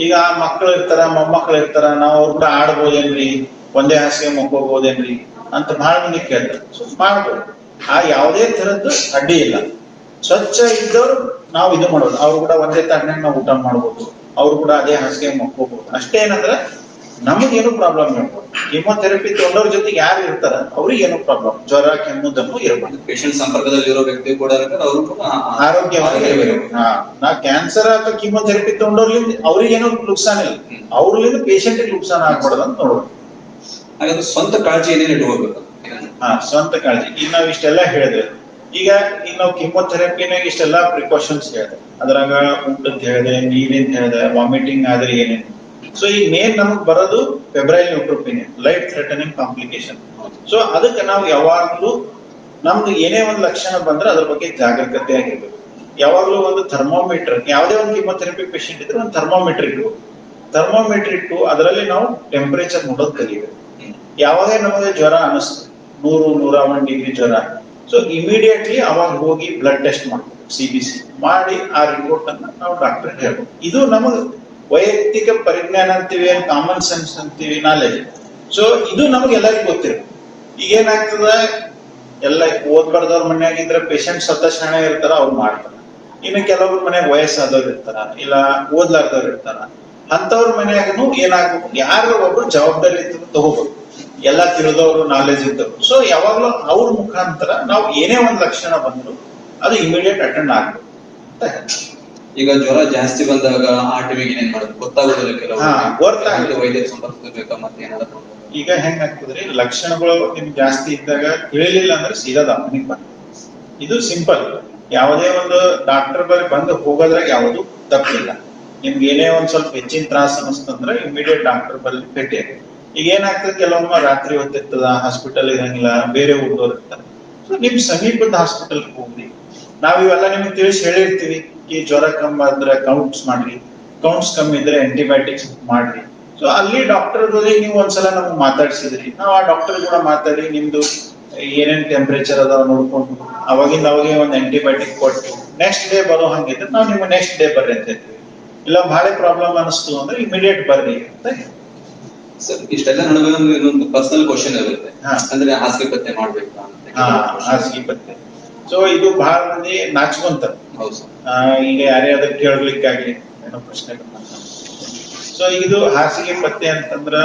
ಈಗ ಮಕ್ಕಳು ಇರ್ತಾರ, ಮೊಮ್ಮಕ್ಕಳು ಇರ್ತಾರ, ನಾವು ಅವ್ರ ಕೂಡ ಆಡ್ಬೋದೇನ್ರಿ, ಒಂದೇ ಹಾಸಿಗೆ ಮಕ್ಕೋಬೋದೇನ್ರಿ ಅಂತ ಬಹಳ ಮಂದಿ ಕೇಳ್ತಾರೆ. ಸೊ ಮಾಡ್ಬೋದು, ಯಾವುದೇ ತರದ್ದು ಅಡ್ಡಿ ಇಲ್ಲ. ಸ್ವಚ್ಛ ಇದ್ದವ್ರು ನಾವು ಇದು ಮಾಡೋದು, ಅವ್ರು ಕೂಡ ಒಂದೇ ತಣ್ಣಗೆ ನಾವು ಊಟ ಮಾಡ್ಬೋದು, ಅವ್ರು ಕೂಡ ಅದೇ ಹಾಸಿಗೆ ಮಕ್ಕೋಬಹುದು. ಅಷ್ಟೇ ಏನಂದ್ರೆ ನಮಗೇನು ಪ್ರಾಬ್ಲಮ್ ಇರ್ಬೋದು. ಕೀಮೋಥೆರಪಿ ತಗೊಂಡವ್ರ ಜೊತೆಗೆ ಯಾರು ಇರ್ತಾರ ಅವ್ರಿಗೆ ಏನು ಪ್ರಾಬ್ಲಮ್, ಜ್ವರ ಕೆಮ್ಮು ದಮ್ಮು ಇರಬಾರ್ದು. ಪೇಷಂಟ್ ಸಂಪರ್ಕದಲ್ಲಿ ಇರೋ ವ್ಯಕ್ತಿ ಕೂಡ ಅವರು ಕೂಡ ಆರೋಗ್ಯವಾಗಿ ಇರಬೇಕು. ನಾ ಕ್ಯಾನ್ಸರ್ ಅಥವಾ ಕೀಮೋಥೆರಪಿ ತಗೊಂಡವ್ರಿಂದ ಅವ್ರಿಗೇನು ನುಕ್ಸಾನ ಇಲ್ಲ, ಅವ್ರಲಿಂದ ಪೇಷಂಟ್ ನುಕ್ಸಾನ ಆಗ್ಬಾರ್ದು ಅಂತ ನೋಡ್ಬೇಕು. ಹಾಗಾದ್ರೆ ಸ್ವಂತ ಕಾಳಜಿ ಏನೇನು ಇಟ್ಕೋಬೇಕು? ಸ್ವಂತ ಕಾಳಜಿ. ಈಗ ನಾವ್ ಇಷ್ಟೆಲ್ಲ ಹೇಳಿದ್ರೆ, ಈಗ ನಾವು ಕೀಮೋಥೆರಪಿನಾಗ ಇಷ್ಟೆಲ್ಲ ಪ್ರಿಕಾಷನ್ಸ್ ಹೇಳಿದೆ, ಅದ್ರಾಗ ಊಟದ ಹೇಳಿದೆ, ನೀರಿನ ಹೇಳಿದೆ, ವಾಮಿಟಿಂಗ್ ಆದ್ರೆ ಏನೇನು. ಸೊ ಈಗ ಮೇನ್ ನಮಗ್ ಬರೋದು febrile neutropenia, life threatening complication. So ಅದಕ್ಕೆ ನಾವು ಯಾವಾಗ್ಲೂ ನಮ್ದು ಏನೇ ಒಂದು ಲಕ್ಷಣ ಬಂದ್ರೆ ಅದ್ರ ಬಗ್ಗೆ ಜಾಗರೂಕತೆ ಆಗಿರ್ಬೇಕು. ಯಾವಾಗ್ಲೂ ಒಂದು ಥರ್ಮೋಮೀಟರ್, ಯಾವುದೇ ಒಂದು ಕೀಮೋಥೆರಪಿ ಪೇಷಂಟ್ ಇದ್ರೆ ಒಂದು ಥರ್ಮೋಮೀಟರ್ ಇಟ್ಟು, ಅದರಲ್ಲಿ ನಾವು ಟೆಂಪರೇಚರ್ ನೋಡೋದು ಕಲಿಬೇಕು. ಯಾವಾಗ ನಮಗೆ ಜ್ವರ ಅನಿಸ್ತದೆ 100-101 ಡಿಗ್ರಿ ಜ್ವರ, ಸೊ ಇಮಿಡಿಯೇಟ್ಲಿ ಅವಾಗ ಹೋಗಿ ಬ್ಲಡ್ ಟೆಸ್ಟ್ ಮಾಡ್ಬೇಕು, CBC ಮಾಡಿ ಆ ರಿಪೋರ್ಟ್ ಅನ್ನ ನಾವು ಡಾಕ್ಟರ್ ಹೇಳ್ಬೇಕು. ಇದು ನಮಗೆ ವೈಯಕ್ತಿಕ ಪರಿಜ್ಞಾನ ಅಂತೀವಿ, ಕಾಮನ್ ಸೆನ್ಸ್ ಅಂತೀವಿ, ನಾಲೆಜ್. ಸೊ ಇದು ನಮಗೆ ಎಲ್ಲರಿಗೂ ಗೊತ್ತಿರುತ್ತೆ. ಈಗ ಏನಾಗ್ತದ, ಎಲ್ಲ ಓದ್ಬಾರ್ದವ್ರ ಮನ್ಯಾಗಿದ್ರೆ ಪೇಷಂಟ್ ಸ್ವತಃ ಶಾಣೆ ಇರ್ತಾರ, ಅವ್ರು ಮಾಡ್ತಾರ. ಇನ್ನು ಕೆಲವ್ರ ಮನ್ಯಾಗ ವಯಸ್ಸಾದವ್ರು ಇರ್ತಾರ, ಇಲ್ಲ ಓದ್ಲಾರ್ದವ್ರು ಇರ್ತಾರ, ಅಂತವ್ರ ಮನ್ಯಾಗನು ಏನಾಗ್ಬೇಕು, ಯಾರು ಒಬ್ರು ಜವಾಬ್ದಾರಿ ತಗೋಬೇಕು, ಎಲ್ಲ ತಿಳಿದವರು ನಾಲೆಜ್ ಇದ್ದವರು. ಸೊ ಯಾವಾಗ್ಲೂ ಅವ್ರ ಮುಖಾಂತರ ನಾವು ಏನೇ ಒಂದ್ ಲಕ್ಷಣ ಬಂದ್ರು ಅದು ಇಮಿಡಿಯೇಟ್ ಅಟೆಂಡ್ ಆಗ್ಬೇಕು ಅಂತ ಹೇಳ್ತಾರೆ. ಈಗ ಜ್ವರ ಜಾಸ್ತಿ ಬಂದಾಗ ಆ ಟೈಮಿಗೆ ಏನೇನ್ ಮಾಡೋದು ಗೊತ್ತಾಗೋದಿಲ್ಲ, ಕೆಲವು ವೈದ್ಯರ ಸಂಪರ್ಕ ಮತ್ತೆ ಏನಾದ್ರು. ಈಗ ಹೆಂಗ್ ಆಗ್ತದ್ರಿ, ಲಕ್ಷಣಗಳು ನಿಮ್ಗೆ ಜಾಸ್ತಿ ಇದ್ದಾಗ ತಿಳಿಲಿಲ್ಲ ಅಂದ್ರೆ ಸೀದಾ ದವಾಖಾನಿಗೆ ಬರ್ತಾರೆ. ಇದು ಸಿಂಪಲ್. ಯಾವುದೇ ಒಂದು ಡಾಕ್ಟರ್ ಬಳಿ ಬಂದು ಹೋಗೋದ್ರಾಗ ಯಾವುದು ತಪ್ಪಿಲ್ಲ. ನಿಮ್ಗೆ ಏನೇ ಒಂದ್ ಸ್ವಲ್ಪ ಹೆಚ್ಚಿನ ತ್ರಾಸ ಅನಿಸ್ತಂದ್ರೆ ಇಮಿಡಿಯೇಟ್ ಡಾಕ್ಟರ್ ಬಳಿ ಭೇಟಿ ಆಗಿ. ಈಗ ಏನಾಗ್ತದೆ, ಕೆಲವೊಮ್ಮೆ ರಾತ್ರಿ ಹೊತ್ತಿರ್ತದ, ಹಾಸ್ಪಿಟಲ್ ಇರಂಗಿಲ್ಲ, ಬೇರೆ ಊರ್ದವ್ರು ಇರ್ತಾರೆ. ಸೊ ನಿಮ್ ಸಮೀಪದ ಹಾಸ್ಪಿಟಲ್ ಹೋಗ್ರಿ. ನಾವ್ ಇವೆಲ್ಲ ನಿಮ್ಗೆ ತಿಳಿಸಿ ಹೇಳಿರ್ತೀವಿ, ಈ ಜ್ವರ ಕಮ್ಮಿ ಆದ್ರೆ ಕೌಂಟ್ಸ್ ಮಾಡ್ರಿ, ಕೌಂಟ್ಸ್ ಕಮ್ಮಿ ಇದ್ರೆ ಆಂಟಿಬಯೋಟಿಕ್ಸ್ ಮಾಡ್ರಿ. ಸೊ ಅಲ್ಲಿ ಡಾಕ್ಟರ್ ಜೊತೆ ನೀವು ಒಂದ್ಸಲ ನಮ್ಗೆ ಮಾತಾಡ್ಸಿದ್ರಿ, ನಾವು ಆ ಡಾಕ್ಟರ್ ಕೂಡ ಮಾತಾಡಿ ನಿಮ್ದು ಏನೇನ್ ಟೆಂಪರೇಚರ್ ಅದಾವ ನೋಡ್ಕೊಂಡು ಅವಾಗಿಂದ ಅವಾಗೆ ಒಂದು ಆಂಟಿಬಯೋಟಿಕ್ ಕೊಟ್ಟು ನೆಕ್ಸ್ಟ್ ಡೇ ಬರೋ ಹಂಗಿದ್ರೆ ನಾವು ನಿಮ್ಗೆ ನೆಕ್ಸ್ಟ್ ಡೇ ಬರ್ರಿ ಅಂತ ಹೇಳ್ತೀವಿ. ಇಲ್ಲ ಬಹಳ ಪ್ರಾಬ್ಲಮ್ ಅನಿಸ್ತು ಅಂದ್ರೆ ಇಮಿಡಿಯೇಟ್ ಬರ್ರಿ ಅಂತ. ಸರ್ ಇಷ್ಟೆಲ್ಲ ನಡುವೆ ಇನ್ನೊಂದು ಪರ್ಸನಲ್ ಕ್ವಶನ್ ಇರುತ್ತೆ, ಅಂದ್ರೆ ಹಾಸಿಗೆ ಪತ್ತೆ ಮಾಡ್ಬೇಕಾ ಅಂತ. ಹಾಸಿಗೆ ಪತ್ತೆ, ಸೊ ಇದು ಬಹಳ ಮಂದಿ ನಾಚ್ಕೊಂತಾರೆ. ಹೌದು ಸರ್. ಈಗ ಯಾರೇ ಅದಕ್ಕೆ ಕೇಳಲಿಕ್ಕಾಗ್ಲಿ ಏನೋ ಪ್ರಶ್ನೆ. ಸೊ ಇದು ಹಾಸಿಗೆ ಪತ್ತೆ ಅಂತಂದ್ರ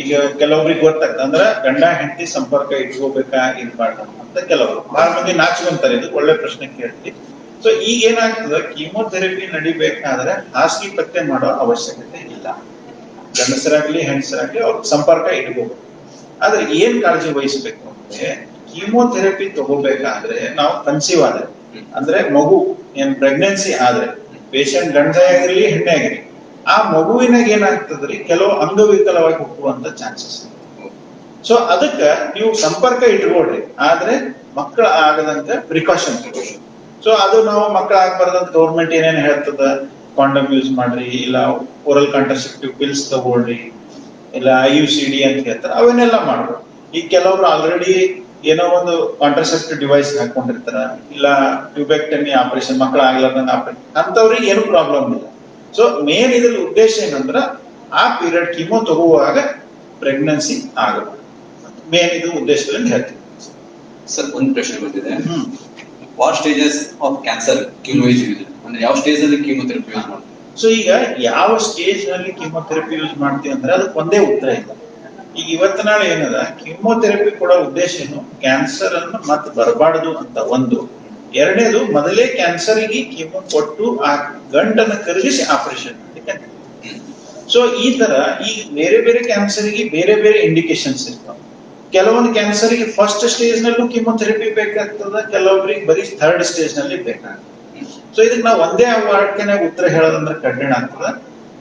ಈಗ ಕೆಲವೊಬ್ರಿಗೆ ಗೊತ್ತಾಗ್ತದೆ, ಅಂದ್ರ ಗಂಡ ಹೆಂಡತಿ ಸಂಪರ್ಕ ಇಟ್ಕೋಬೇಕಾ ಇರ್ಬಾರ್ದು ಅಂತ ಕೆಲವರು ಬಹಳ ಮಂದಿ ನಾಚ್ಕೊಂತಾರೆ. ಇದು ಒಳ್ಳೆ ಪ್ರಶ್ನೆ ಕೇಳ್ತಿ. ಸೊ ಈಗ ಏನಾಗ್ತದ, ಕೀಮೋಥೆರಪಿ ನಡಿಬೇಕಾದ್ರೆ ಹಾಸಿಗೆ ಪತ್ತೆ ಮಾಡೋ ಅವಶ್ಯಕತೆ ಇಲ್ಲ. ಗಂಡಸರಾಗ್ಲಿ ಹೆಂಗಸರಾಗ್ಲಿ ಅವ್ರ ಸಂಪರ್ಕ ಇಟ್ಕೋಬೇಕು. ಆದ್ರೆ ಏನ್ ಕಾಳಜಿ ವಹಿಸ್ಬೇಕು ಅಂದ್ರೆ, ಕೀಮೋಥೆರಪಿ ತಗೋಬೇಕಾದ್ರೆ ನಾವು ಕನ್ಸೀವ್ ಆದ್ರೆ ಅಂದ್ರೆ ಮಗು ಏನ್ ಪ್ರೆಗ್ನೆನ್ಸಿ ಆದ್ರೆ, ಪೇಷಂಟ್ ಗಂಡ ಆಗಿರ್ಲಿ ಹೆಣ್ಣೆ ಆಗಿರ್ಲಿ, ಆ ಮಗುವಿನಾಗ ಏನಾಗ್ತದ್ರಿ, ಕೆಲವು ಅಂಗವಿಕಲವಾಗಿ ಹುಟ್ಟುವಂತ ಚಾನ್ಸಸ್. ಸೊ ಅದಕ್ಕ ನೀವು ಸಂಪರ್ಕ ಇಟ್ಕೊಳ್ರಿ, ಆದ್ರೆ ಮಕ್ಕಳ ಆಗದಂತ ಪ್ರಿಕಾಷನ್ ತಗೊಳ್ರಿ. ಸೊ ಅದು ನಾವು ಮಕ್ಕಳ ಆಗ್ಬಾರ್ದಂತ ಗೌರ್ಮೆಂಟ್ ಏನೇನ್ ಹೇಳ್ತದ, ಕಾಂಡಮ್ ಯೂಸ್ ಮಾಡ್ರಿ, ಇಲ್ಲ ಓರಲ್ ಕಾಂಟ್ರಸೆಪ್ಟಿವ್ ಪಿಲ್ಸ್ ತಗೊಳ್ರಿ, ಇಲ್ಲ IUCD ಅಂತ ಹೇಳ್ತಾರೆ, ಅವನ್ನೆಲ್ಲ ಮಾಡ್ಬೋದು. ಈಗ ಕೆಲವ್ರು ಆಲ್ರೆಡಿ ಏನೋ ಒಂದು ಕಾಂಟ್ರಸೆಪ್ಟಿವ್ ಡಿವೈಸ್ ಹಾಕೊಂಡಿರ್ತಾರ, ಇಲ್ಲ ಟ್ಯೂಬೆಕ್ಟಮಿ ಆಪರೇಷನ್ ಮಕ್ಕಳ ಆಗ್ಲಾರ್ದಂಗ ಆಪರೇಷನ್, ಅಂತವ್ರಿಗೆ ಏನು ಪ್ರಾಬ್ಲಮ್ ಇಲ್ಲ. ಸೊ ಮೇನ್ ಇದ್ರ ಉದ್ದೇಶ ಏನಂದ್ರ ಆ ಪೀರಿಯಡ್ ಕೀಮೋ ತಗುವಾಗ ಪ್ರೆಗ್ನೆನ್ಸಿ ಆಗಬೇಕು. ಮೇನ್ ಇದು ಉದ್ದೇಶದಲ್ಲಿ ಹೇಳ್ತೀವಿ. ಸರ್ ಒಂದು ಪ್ರಶ್ನೆ ಬಂದಿದೆ, what stages of cancer chemo is use, ಅಂದ್ರೆ ಯಾವ ಸ್ಟೇಜ್ ಅಲ್ಲಿ ಕೀಮೋಥೆರಪಿ ಯೂಸ್ ಮಾಡ್ತೀವಿ? ಸೊ ಈಗ ಯಾವ ಸ್ಟೇಜ್ ನಲ್ಲಿ ಕೀಮೋಥೆರಪಿ ಯೂಸ್ ಮಾಡ್ತೀವಿ ಅಂದ್ರೆ ಅದಕ್ಕೆ ಒಂದೇ ಉತ್ತರ ಇಲ್ಲ. ಈಗ ಇವತ್ತು ನಾಳೆ ಏನದ, ಕೀಮೋಥೆರಪಿ ಕೊಡೋ ಉದ್ದೇಶ ಏನು, ಕ್ಯಾನ್ಸರ್ ಅನ್ನು ಮತ್ತೆ ಬರಬಾರ್ದು ಅಂತ ಒಂದು. ಎರಡನೇದು, ಮೊದಲೇ ಕ್ಯಾನ್ಸರ್ಗೆ ಕೀಮೋ ಕೊಟ್ಟು ಆ ಗಂಟನ್ನು ಕರಗಿಸಿ ಆಪರೇಷನ್ ಮಾಡಲಿಕ್ಕೆ. ಸೊ ಈ ತರ ಈ ಬೇರೆ ಬೇರೆ ಕ್ಯಾನ್ಸರ್ಗೆ ಬೇರೆ ಬೇರೆ ಇಂಡಿಕೇಶನ್ಸ್ ಇರ್ತಾವೆ. ಕೆಲವೊಂದು ಕ್ಯಾನ್ಸರ್ಗೆ ಫಸ್ಟ್ ಸ್ಟೇಜ್ ನಲ್ಲೂ ಕೀಮೋಥೆರಪಿ ಬೇಕಾಗ್ತದ, ಕೆಲವೊಬ್ಬರಿಗೆ ಬರೀ ಥರ್ಡ್ ಸ್ಟೇಜ್ ನಲ್ಲಿ ಬೇಕಾಗ್ತದೆ. ಸೊ ಇದಕ್ಕೆ ನಾವು ಒಂದೇ ವಾಕ್ಯನ ಉತ್ತರ ಹೇಳೋದಂದ್ರೆ ಕಠಿಣ ಆಗ್ತದ.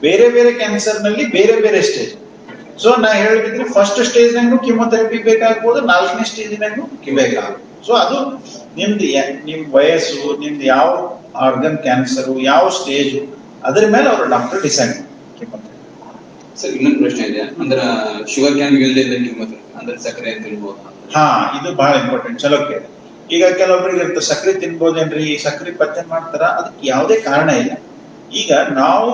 ಬೇರೆ ಬೇರೆ ಕ್ಯಾನ್ಸರ್ ನಲ್ಲಿ ಬೇರೆ ಬೇರೆ ಸ್ಟೇಜ್. ಸೊ ನಾ ಹೇಳಿದ್ರೆ ಫಸ್ಟ್ ಸ್ಟೇಜ್ ನಾಗೂ ಕೀಮೋಥೆರಪಿ ಬೇಕಾಗ್ಬೋದು, 4ನೇ ಸ್ಟೇಜ್ ನಾಗೂ ಬೇಕಾಗ್ಬೋದು. ಸೊ ಅದು ನಿಮ್ ವಯಸ್ಸು, ನಿಮ್ದು ಯಾವ ಆರ್ಗನ್ ಕ್ಯಾನ್ಸರ್, ಯಾವ ಸ್ಟೇಜ್, ಅದ್ರ ಮೇಲೆ ಅವರು ಡಾಕ್ಟರ್ ಡಿಸೈಡ್ ಕೀಮೋಥೆರಪಿ. ಸರ್ ಇನ್ನೊಂದು ಪ್ರಶ್ನೆ ಇದೆ, ಅಂದ್ರೆ ಶುಗರ್ ಕ್ಯಾನ್ ಯೂಸ್ ಇಲ್ಲ ಕೀಮೋಥೆರಪಿ, ಅಂದ್ರೆ ಸಕ್ಕರೆ ಅಂತ ಹೇಳ್ಬೋದು. ಹಾ, ಇದು ಬಹಳ ಇಂಪಾರ್ಟೆಂಟ್. ಚಲೋ ಕೇಳಿ. ಈಗ ಕೆಲವೊಬ್ಬರಿಗೆ ಇರ್ತದೆ ಸಕ್ಕರೆ ತಿನ್ಬೋದೇನ್ರಿ, ಸಕ್ಕರೆ ಪತ್ತೆ ಮಾಡ್ತಾರ, ಅದಕ್ಕೆ ಯಾವುದೇ ಕಾರಣ ಇಲ್ಲ. ಈಗ ನಾವು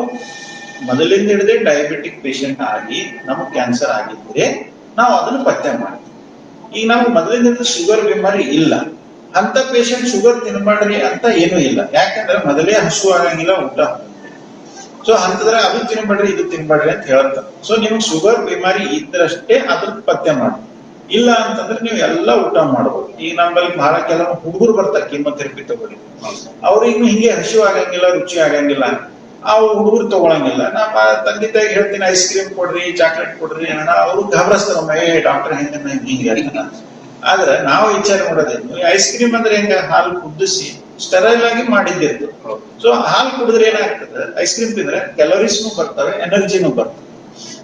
ಮೊದಲಿಂದ ಹಿಡಿದೇ ಡಯಾಬಿಟಿಕ್ ಪೇಷಂಟ್ ಆಗಿ ನಮಗೆ ಕ್ಯಾನ್ಸರ್ ಆಗಿದ್ರೆ ನಾವು ಅದನ್ನು ಪತ್ತೆ ಮಾಡ್ತೀವಿ. ಈಗ ನಾವು ಮೊದಲಿಂದ ಹಿಡಿದು ಶುಗರ್ ಬಿಮಾರಿ ಇಲ್ಲ ಅಂತ ಪೇಷಂಟ್ ಶುಗರ್ ತಿನ್ಬೇಡ್ರಿ ಅಂತ ಏನೂ ಇಲ್ಲ. ಯಾಕಂದ್ರೆ ಮೊದಲೇ ಹಸು ಆಗಂಗಿಲ್ಲ, ಊಟ. ಸೊ ಅಂತಂದ್ರೆ ಅದು ತಿನ್ಬೇಡ್ರಿ ಇದು ತಿನ್ಬೇಡ್ರಿ ಅಂತ ಹೇಳ್ತಾರೆ. ಸೊ ನಿಮ್ಗೆ ಶುಗರ್ ಬಿಮಾರಿ ಇದ್ರಷ್ಟೇ ಅದ್ರ ಪತ್ತೆ ಮಾಡಿ, ಇಲ್ಲ ಅಂತಂದ್ರೆ ನೀವು ಎಲ್ಲ ಊಟ ಮಾಡ್ಬೋದು. ಈಗ ನಮ್ಮಲ್ಲಿ ಬಹಳ ಕೆಲವು ಹುಡುಗರು ಬರ್ತಾರೆ ಕೀಮೋಥೆರಪಿ ತಗೊಳ್ಳಿ, ಅವ್ರಿಗೆ ಹಿಂಗೆ ಹಸಿವು ಆಗಂಗಿಲ್ಲ, ರುಚಿ ಆಗಂಗಿಲ್ಲ, ಆ ಹುಡುಗರು ತಗೊಳಂಗಿಲ್ಲ. ನಮ್ಮ ತಂದೆ ತಾಯಿಗೆ ಹೇಳ್ತೀನಿ ಐಸ್ ಕ್ರೀಮ್ ಕೊಡ್ರಿ, ಚಾಕ್ಲೇಟ್ ಕೊಡ್ರಿ ಅಣ್ಣ, ಅವ್ರು ಘಬರಸ್ತಾರ, ಡಾಕ್ಟರ್ ಹಿಂಗೆ ಹೇಳ್ತಾನ. ಆದ್ರೆ ನಾವು ವಿಚಾರ ಮಾಡೋದೇನು, ಐಸ್ ಕ್ರೀಮ್ ಅಂದ್ರೆ ಹೆಂಗ, ಹಾಲು ಕುದಿಸಿ ಸ್ಟೆರೈಲ್ ಆಗಿ ಮಾಡಿದ್ದಿರ್ತದೆ. ಸೊ ಹಾಲು ಕುಡಿದ್ರೆ ಏನಾಗ್ತದೆ, ಐಸ್ ಕ್ರೀಮ್ ತಿಂದ್ರೆ ಕ್ಯಾಲೋರೀಸ್ನು ಬರ್ತವೆ, ಎನರ್ಜಿನೂ ಬರ್ತವೆ.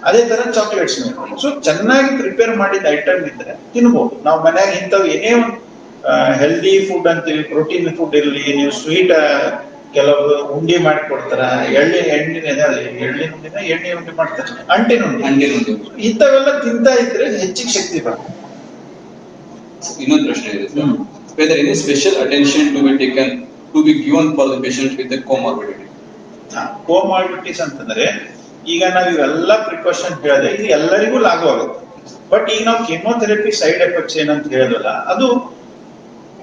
ಅದೇ ತರ ಚಾಕ್ಲೇಟ್ಸ್. ಸೊ ಚೆನ್ನಾಗಿ ಪ್ರಿಪೇರ್ ಮಾಡಿದ ಐಟಮ್ ಇದ್ರೆ ತಿನ್ಬಹುದು. ನಾವು ಮನ್ಯಾಗ ಇಂಥವು ಏನೇ ಒಂದು ಹೆಲ್ದಿ ಫುಡ್ ಅಂತೀವಿ, ಪ್ರೋಟೀನ್ ಫುಡ್ ಇರಲಿ, ನೀವು ಸ್ವೀಟ್ ಕೆಲವರು ಉಂಡಿ ಮಾಡಿ ಕೊಡ್ತಾರ, ಎಳ್ಳಿನ ಉಂಡಿ ಮಾಡ್ತಾರೆ, ಅಂಟಿನ ಉಂಡಿ, ಇಂಥವೆಲ್ಲ ತಿಂತಾ ಇದ್ರೆ ಹೆಚ್ಚಿಗೆ ಶಕ್ತಿ ಬರ್ತದೆ. ಇನ್ನೊಂದು ಪ್ರಶ್ನೆ ಇದೆ, whether any special attention to be taken to be given for the patients with the comorbidity? Comorbidities ಅಂತಂದ್ರೆ ಈಗ ನಾವು ಇವೆಲ್ಲ ಪ್ರಿಕಾಷನ್ ಹೇಳಿದ್ರೆ ಇದು ಎಲ್ಲರಿಗೂ ಲಾಗು ಆಗುತ್ತೆ. ಬಟ್ ಈಗ ನಾವು ಕೀಮೋಥೆರಪಿ ಸೈಡ್ ಎಫೆಕ್ಟ್ಸ್ ಏನಂತ ಹೇಳಿದ್ವಲ್ಲ, ಅದು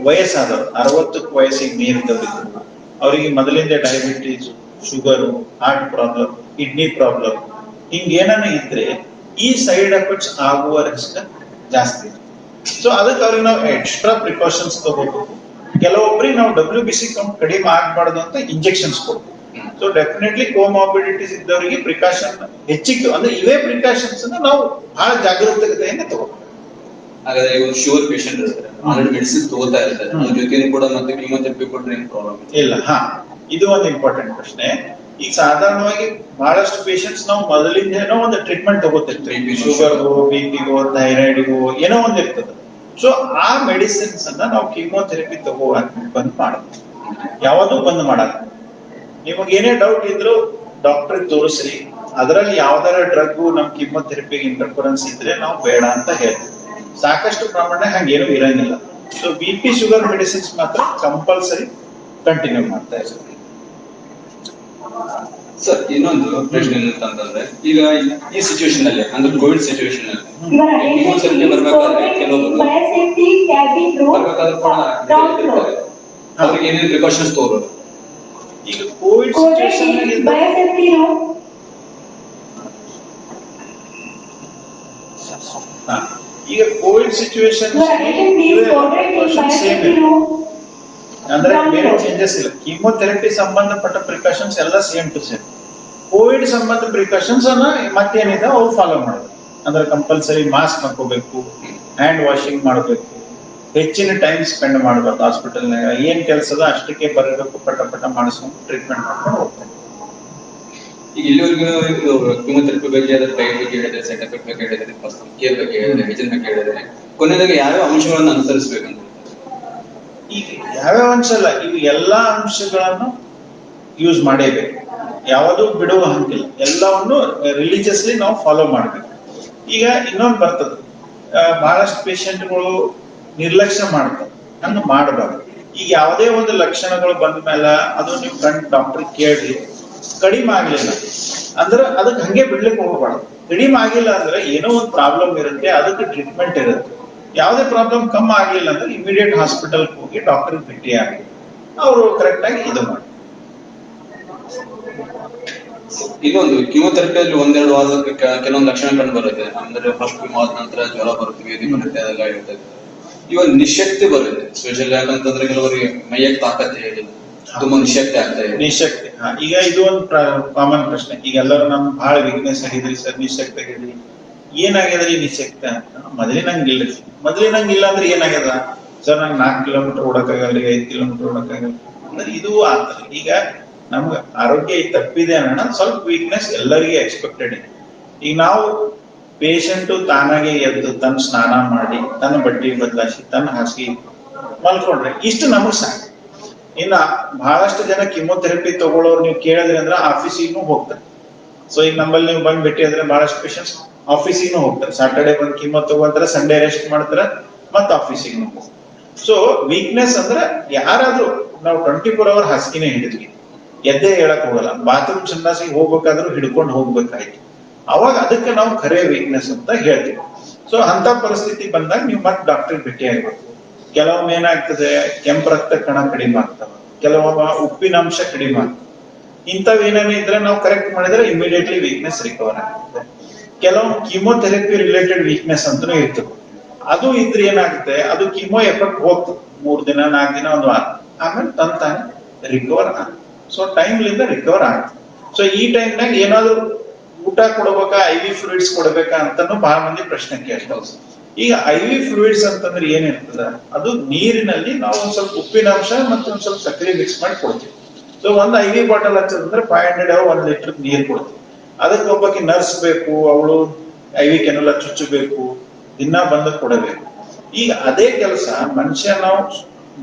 ವಯಸ್ಸಾದವ್ರು 60 ವಯಸ್ಸಿಗೆ ಮೀರಿದವರಿದ್ರು, ಅವರಿಗೆ ಮೊದಲಿಂದ diabetes, sugar, heart problem, kidney problem, ಹಿಂಗ ಏನಾನ ಇದ್ರೆ ಈ ಸೈಡ್ ಎಫೆಕ್ಟ್ಸ್ ಆಗುವ ರಿಸ್ಕ್ ಜಾಸ್ತಿ. ಸೊ ಅದಕ್ಕೆ ಅವ್ರಿಗೆ ನಾವು ಎಕ್ಸ್ಟ್ರಾ ಪ್ರಿಕಾಷನ್ಸ್ ತಗೋಬೇಕು. ಕೆಲವೊಬ್ಬರಿಗೆ ನಾವು WBC ಕೌಂಟ್ ಕಡಿಮೆ ಆಗ್ಬಾರ್ದು ಅಂತ ಇಂಜೆಕ್ಷನ್ಸ್ ಕೊಡ್ಬೇಕು. ಸೊ ಡೆಫಿನೆಟ್ಲಿ ಕೋಮಾರ್ಬಿಡಿಟೀಸ್ ಇದ್ದವರಿಗೆ ಪ್ರಿಕಾಷನ್ ಹೆಚ್ಚಿಗೆ, ಅಂದ್ರೆ ಇವೇ ಪ್ರಿಕಾಷನ್ಸ್ ನಾವು ಬಹಳ ಜಾಗರೂಕತೆಯಿಂದ ತಗೋಬೇಕು. ಹಾಗಾದ್ರೆ ಇವಾಗ ಶುಗರ್ ಪೇಷಂಟ್ ಇರ್ತಾರೆ, ಆಲ್ರೆಡಿ ಮೆಡಿಸಿನ್ ತಗೋತಾ ಇರ್ತಾರೆ, ಅದ್ರ ಜೊತೆ ಕೂಡ ಮತ್ತೆ ಕೀಮೋಥೆರಪಿ ಕೊಟ್ರೆ ಏನು ಪ್ರಾಬ್ಲಮ್ ಇಲ್ಲ? ಇದು ಒಂದು ಇಂಪಾರ್ಟೆಂಟ್ ಪ್ರಶ್ನೆ. ಈಗ ಸಾಧಾರಣವಾಗಿ ಬಹಳಷ್ಟು ಪೇಷಂಟ್ಸ್ ನಾವು ಮೊದಲಿಂದ ಏನೋ ಒಂದು ಟ್ರೀಟ್ಮೆಂಟ್ ತಗೋತಿರ್ತೀವಿ, ಶುಗರ್ಗೋ, ಬಿಪಿಗೋ, ಥೈರಾಯ್ಡ್ಗೋ ಏನೋ ಒಂದು ಇರ್ತದೆ. ಸೊ ಆ ಮೆಡಿಸಿನ್ಸ್ ಅನ್ನ ನಾವು ಕೀಮೋಥೆರಪಿ ತಗೋವಾಗ ಬಂದ್ ಮಾಡಬೇಕು, ಯಾವುದು ಬಂದ್ ಮಾಡಲ್ಲ. ನಿಮಗೆ ಏನೇ ಡೌಟ್ ಇದ್ರು ಡಾಕ್ಟರ್ ತೋರಿಸ್ರಿ, ಅದರಲ್ಲಿ ಯಾವ್ದಾರ ಡ್ರಗ್ ನಮ್ ಕೀಮೋಥೆರಪಿಗೆ ಇಂಟರ್ಫರೆನ್ಸ್ ಇದ್ರೆ ನಾವು ಬೇಡ ಅಂತ ಹೇಳ್ತೀವಿ. ಸಾಕಷ್ಟು ಪ್ರಮಾಣ ಹಂಗೇನು ಇರಂಗಿಲ್ಲ. ಸೊ BP ಶುಗರ್ ಮೆಡಿಸಿನ್ಸ್ ಮಾತ್ರ ಕಂಪಲ್ಸರಿ ಕಂಟಿನ್ಯೂ ಮಾಡ್ತಾ ಇರ್ತೀವಿ. ಸರ್ ಇನ್ನೊಂದು ಪ್ರಶ್ನೆ ಏನಂತಂದ್ರೆ, ಈಗ ಈ ಸಿಚುವೇಶನ್ ಅಲ್ಲಿ ಅಂದ್ರೆ ಕೋವಿಡ್ ಸಿಚುವೇಶನ್ ಅಲ್ಲಿ ಕೀಮೋಥೆರಪಿ ಬರ್ಬೇಕಾದ್ರೆ ಕೆಲವರು ಬರ್ಬೇಕಾದ್ರೆ ಕೂಡ ಅವ್ರಿಗೆ ಏನೇನು ಪ್ರಿಕಾಷನ್ಸ್ ತಗೋರು. ಈಗ ಕೋವಿಡ್ ಸಿಚುವೇಶನ್ ಈಗ ಕೋವಿಡ್ ಸಿಚುವೇಶನ್ ಅಂದ್ರೆ ಬೇರೆ ಚೇಂಜಸ್ ಇಲ್ಲ. ಕೀಮೋಥೆರಪಿ ಸಂಬಂಧಪಟ್ಟ ಪ್ರಿಕಾಷನ್ಸ್ ಎಲ್ಲ ಸೇಮ್ ಟು ಸೇಮ್. ಕೋವಿಡ್ ಸಂಬಂಧ ಪ್ರಿಕಾಷನ್ಸ್ ಅನ್ನ ಮತ್ತೇನಿದೆ ಅವ್ರು ಫಾಲೋ ಮಾಡಬೇಕು. ಅಂದ್ರೆ ಕಂಪಲ್ಸರಿ ಮಾಸ್ಕ್ ಹಾಕೋಬೇಕು, ಹ್ಯಾಂಡ್ ವಾಷಿಂಗ್ ಮಾಡಬೇಕು, ಹೆಚ್ಚಿನ ಟೈಮ್ ಸ್ಪೆಂಡ್ ಮಾಡಬೇಕು ಹಾಸ್ಪಿಟಲ್ನಾಗ. ಏನ್ ಕೆಲಸದ ಅಷ್ಟಕ್ಕೆ ಬರಬೇಕು, ಪಟ ಮಾಡಿಸ್ಕೊಂಡು ಟ್ರೀಟ್ಮೆಂಟ್ ಮಾಡ್ಕೊಂಡು ಹೋಗ್ತಾರೆ. ಈಗ ಇಲ್ಲಿವರೆಗೂ ಕೀಮೋಥೆರಪಿ ಬಗ್ಗೆ, ಅದರ ಟೈಮ್ ಬಗ್ಗೆ ಹೇಳಿದ್ರೆ, ಸೈಡ್ ಎಫೆಕ್ಟ್ ಬಗ್ಗೆ ಹೇಳಿದ್ರೆ, ಕೇರ್ ಬಗ್ಗೆ ಹೇಳಿದ್ರೆ, ಹೈಜಿನ್ ಬಗ್ಗೆ ಹೇಳಿದ್ರೆ, ಕೊನೆಯದಾಗಿ ಯಾವ್ಯಾವ ಅಂಶಗಳನ್ನು ಅನುಸರಿಸಬೇಕಂತ? ಈಗ ಯಾವ್ಯಾವ ಅಂಶ ಅಲ್ಲ, ಇವು ಎಲ್ಲಾ ಅಂಶಗಳನ್ನು ಯೂಸ್ ಮಾಡೇಬೇಕು, ಯಾವುದು ಬಿಡುವ ಹಂಗಿಲ್ಲ. ಎಲ್ಲವನ್ನು ರಿಲಿಜಿಯಸ್ಲಿ ನಾವು ಫಾಲೋ ಮಾಡ್ಬೇಕು. ಈಗ ಇನ್ನೊಂದು ಬರ್ತದೆ, ಬಹಳಷ್ಟು ಪೇಷಂಟ್ಗಳು ನಿರ್ಲಕ್ಷ್ಯ ಮಾಡ್ತಾರೆ. ಹಂಗ ಮಾಡಬಾರ್ದು. ಈಗ ಯಾವುದೇ ಒಂದು ಲಕ್ಷಣಗಳು ಬಂದ ಮೇಲೆ ಅದು ನೀವು ಕಣ್ ಡಾಕ್ಟರ್ ಕೇಳ್ರಿ, ಕಡಿಮೆ ಆಗ್ಲಿಲ್ಲ ಅಂದ್ರೆ ಅದಕ್ಕೆ ಹಂಗೆ ಬಿಡ್ಲಿಕ್ಕೆ ಹೋಗ್ಬಾರ್ದು. ಕಡಿಮೆ ಆಗಿಲ್ಲ ಅಂದ್ರೆ ಏನೋ ಒಂದು ಪ್ರಾಬ್ಲಮ್ ಇರುತ್ತೆ, ಅದಕ್ಕೆ ಟ್ರೀಟ್ಮೆಂಟ್ ಇರುತ್ತೆ. ಯಾವುದೇ ಪ್ರಾಬ್ಲಮ್ ಕಮ್ಮಿ ಆಗ್ಲಿಲ್ಲ ಅಂದ್ರೆ ಇಮಿಡಿಯೇಟ್ ಹಾಸ್ಪಿಟಲ್ ಹೋಗಿ ಡಾಕ್ಟರ್ ಭೇಟಿ ಆಗಿ ಅವರು ಕರೆಕ್ಟ್ ಆಗಿ ಇದು ಮಾಡಿ. ಇನ್ನೊಂದು ಕಿಮೋಥೆರಪಿಯಲ್ಲಿ ಒಂದೆರಡು ವಾರಕ್ಕೆ ಕೆಲವೊಂದು ಲಕ್ಷಣ ಕಂಡು ಬರುತ್ತೆ. ಅಂದ್ರೆ ಫಸ್ಟ್ ಕಿಮೋ ಆದ ನಂತರ ಜ್ವರ ಬರುತ್ತೆ, ಬೇದಿ ಬರುತ್ತೆ, ಅದೆಲ್ಲ ಇರ್ತದೆ. ಇವಾಗ ನಿಶಕ್ತಿ ಬರುತ್ತೆ ಸ್ಪೆಷಲ್, ಯಾಕಂತಂದ್ರೆ ಕೆಲವರಿಗೆ ಮೈಯಾಗ ತಾಕತ್ತೆ ಹೇಳಿಲ್ಲ, ತುಂಬಾ ನಿಶಕ್ತಿ ಆಗ್ತಾ ಇದೆ. ನಿಶಕ್ತಿ, ಈಗ ಇದು ಒಂದು ಕಾಮನ್ ಪ್ರಶ್ನೆ. ಈಗ ಎಲ್ಲರೂ ನಮ್ ಬಹಳ ವೀಕ್ನೆಸ್ ಆಗಿದ್ರಿ ಸರ್, ನಿಶಕ್ತಿ ಆಗಿದ್ರಿ, ಏನಾಗ್ಯದ್ರಿ ನಿಶಕ್ತಿ ಅಂತ. ಮೊದಲಿನಂಗಿಲ್ಲ. ಮೊದಲಿನಂಗಿಲ್ಲ ಅಂದ್ರೆ ಏನಾಗ್ಯದ ಸರ್, ನಂಗೆ 4 ಕಿಲೋಮೀಟರ್ ಓಡಕ್ಕಾಗಲ್ರಿ, 5 ಕಿಲೋಮೀಟರ್ ಓಡಕ್ಕಾಗಲ್ಲ ಅಂದ್ರೆ ಇದು ಆಗ್ತದೆ. ಈಗ ನಮ್ಗೆ ಆರೋಗ್ಯ ತಪ್ಪಿದೆ ಅನ್ನೋಣ, ಸ್ವಲ್ಪ ವೀಕ್ನೆಸ್ ಎಲ್ಲರಿಗೆ ಎಕ್ಸ್ಪೆಕ್ಟೆಡ್ ಇದೆ. ಈಗ ನಾವು ಪೇಷಂಟ್ ತಾನಾಗೆ ಎದ್ದು ತನ್ನ ಸ್ನಾನ ಮಾಡಿ, ತನ್ನ ಬಟ್ಟೆ ಬದಲಾಯಿಸಿ, ತನ್ನ ಹಾಸಿಗೆ ಮಲ್ಕೊಂಡ್ರೆ ಇಷ್ಟು ನಮಗ್ ಸಾಕು. ಇನ್ನ ಬಹಳಷ್ಟು ಜನ ಕಿಮೋಥೆರಪಿ ತಗೊಳ್ಳೋರು ನೀವು ಕೇಳಿದ್ರಿ ಅಂದ್ರೆ ಆಫೀಸಿಗೂ ಹೋಗ್ತಾರೆ. ಸೊ ಈಗ ನಮ್ಮಲ್ಲಿ ನೀವು ಬಂದ್ ಭೇಟಿ ಆದ್ರೆ ಬಹಳಷ್ಟು ಪೇಷಂಟ್ಸ್ ಆಫೀಸಿಗೂ ಹೋಗ್ತಾರೆ. ಸಾಟರ್ಡೆ ಬಂದ್ ಕಿಮೋ ತಗೋತಾರೆ, ಸಂಡೇ ರೆಸ್ಟ್ ಮಾಡ್ತಾರೆ, ಮತ್ತೆ ಆಫೀಸಿಗೂ ಹೋಗ್ತಾರೆ. ಸೊ ವೀಕ್ನೆಸ್ ಅಂದ್ರೆ ಯಾರಾದ್ರೂ ನಾವು 24 hour ಹಾಸಿಗೆನೆ ಹಿಡಿದ್ವಿ, ಎದ್ದೇ ಹೇಳಕ್ ಹೋಗಲ್ಲ, ಬಾತ್ರೂಮ್ ಸಂಡಾಸಿಗೆ ಹೋಗ್ಬೇಕಾದ್ರೂ ಹಿಡ್ಕೊಂಡು ಹೋಗ್ಬೇಕಾಯ್ತು, ಅವಾಗ ಅದಕ್ಕೆ ನಾವು ಖರೆ ವೀಕ್ನೆಸ್ ಅಂತ ಹೇಳ್ತೀವಿ. ಸೊ ಅಂತ ಪರಿಸ್ಥಿತಿ ಬಂದಾಗ ನೀವು ಮತ್ತೆ ಡಾಕ್ಟರ್ ಭೇಟಿ ಆಗ್ಬೇಕು. ಕೆಲವೊಮ್ಮೆ ಏನಾಗ್ತದೆ, ಕೆಂಪು ರಕ್ತ ಕಣ ಕಡಿಮೆ ಆಗ್ತವೆ, ಕೆಲವೊಮ್ಮೆ ಉಪ್ಪಿನಾಂಶ ಕಡಿಮೆ ಆಗ್ತದೆ. ಇಂಥವ್ ಏನೇನು ಇದ್ರೆ ನಾವು ಕರೆಕ್ಟ್ ಮಾಡಿದ್ರೆ ಇಮಿಡಿಯೇಟ್ಲಿ ವೀಕ್ನೆಸ್ ರಿಕವರ್ ಆಗುತ್ತೆ. ಕೆಲವೊಂದು ಕಿಮೋಥೆರಪಿ ರಿಲೇಟೆಡ್ ವೀಕ್ನೆಸ್ ಅಂತಲೂ ಇರ್ತದೆ. ಅದು ಇದ್ರೆ ಏನಾಗುತ್ತೆ, ಅದು ಕಿಮೋ ಎಫೆಕ್ಟ್ ಹೋಗ್ತದೆ 3 ದಿನ 4 ದಿನ 1 ವಾರ, ಆಮೇಲೆ ತಾನೇ ರಿಕವರ್ ಆಗುತ್ತೆ. ಸೊ ಟೈಮ್ಲಿಂದ ರಿಕವರ್ ಆಗುತ್ತೆ. ಸೊ ಈ ಟೈಮ್ನಾಗ ಏನಾದ್ರು ಊಟ ಕೊಡ್ಬೇಕಾ, IV ಫ್ಲೂಯಿಡ್ಸ್ ಕೊಡ್ಬೇಕಾ ಅಂತಾನು ಬಹಳ ಮಂದಿ ಪ್ರಶ್ನೆ ಕೇಳ್ತಾರೆ. ಈಗ IV ಫ್ಲೂಯಿಡ್ಸ್ ಅಂತಂದ್ರೆ ಏನಿರ್ತದ, ಅದು ನೀರಿನಲ್ಲಿ ನಾವು ಒಂದ್ ಸ್ವಲ್ಪ ಉಪ್ಪಿನಾಂಶ ಮತ್ತು ಒಂದ್ ಸ್ವಲ್ಪ ಸಕ್ಕರೆ ಮಿಕ್ಸ್ ಮಾಡಿ ಕೊಡ್ತೀವಿ. ಸೊ ಒಂದು IV ಬಾಟಲ್ ಹಚ್ಚದಂದ್ರೆ 500 1 ಲೀಟರ್ ನೀರು ಕೊಡ್ತೀವಿ. ಅದಕ್ಕೆ ಒಬ್ಬಕ್ಕೆ ನರ್ಸ್ ಬೇಕು, ಅವಳು IV ಕೆನಲ ಚುಚ್ಚಬೇಕು, ದಿನ ಬಂದು ಕೊಡಬೇಕು. ಈಗ ಅದೇ ಕೆಲಸ ಮನುಷ್ಯ ನಾವು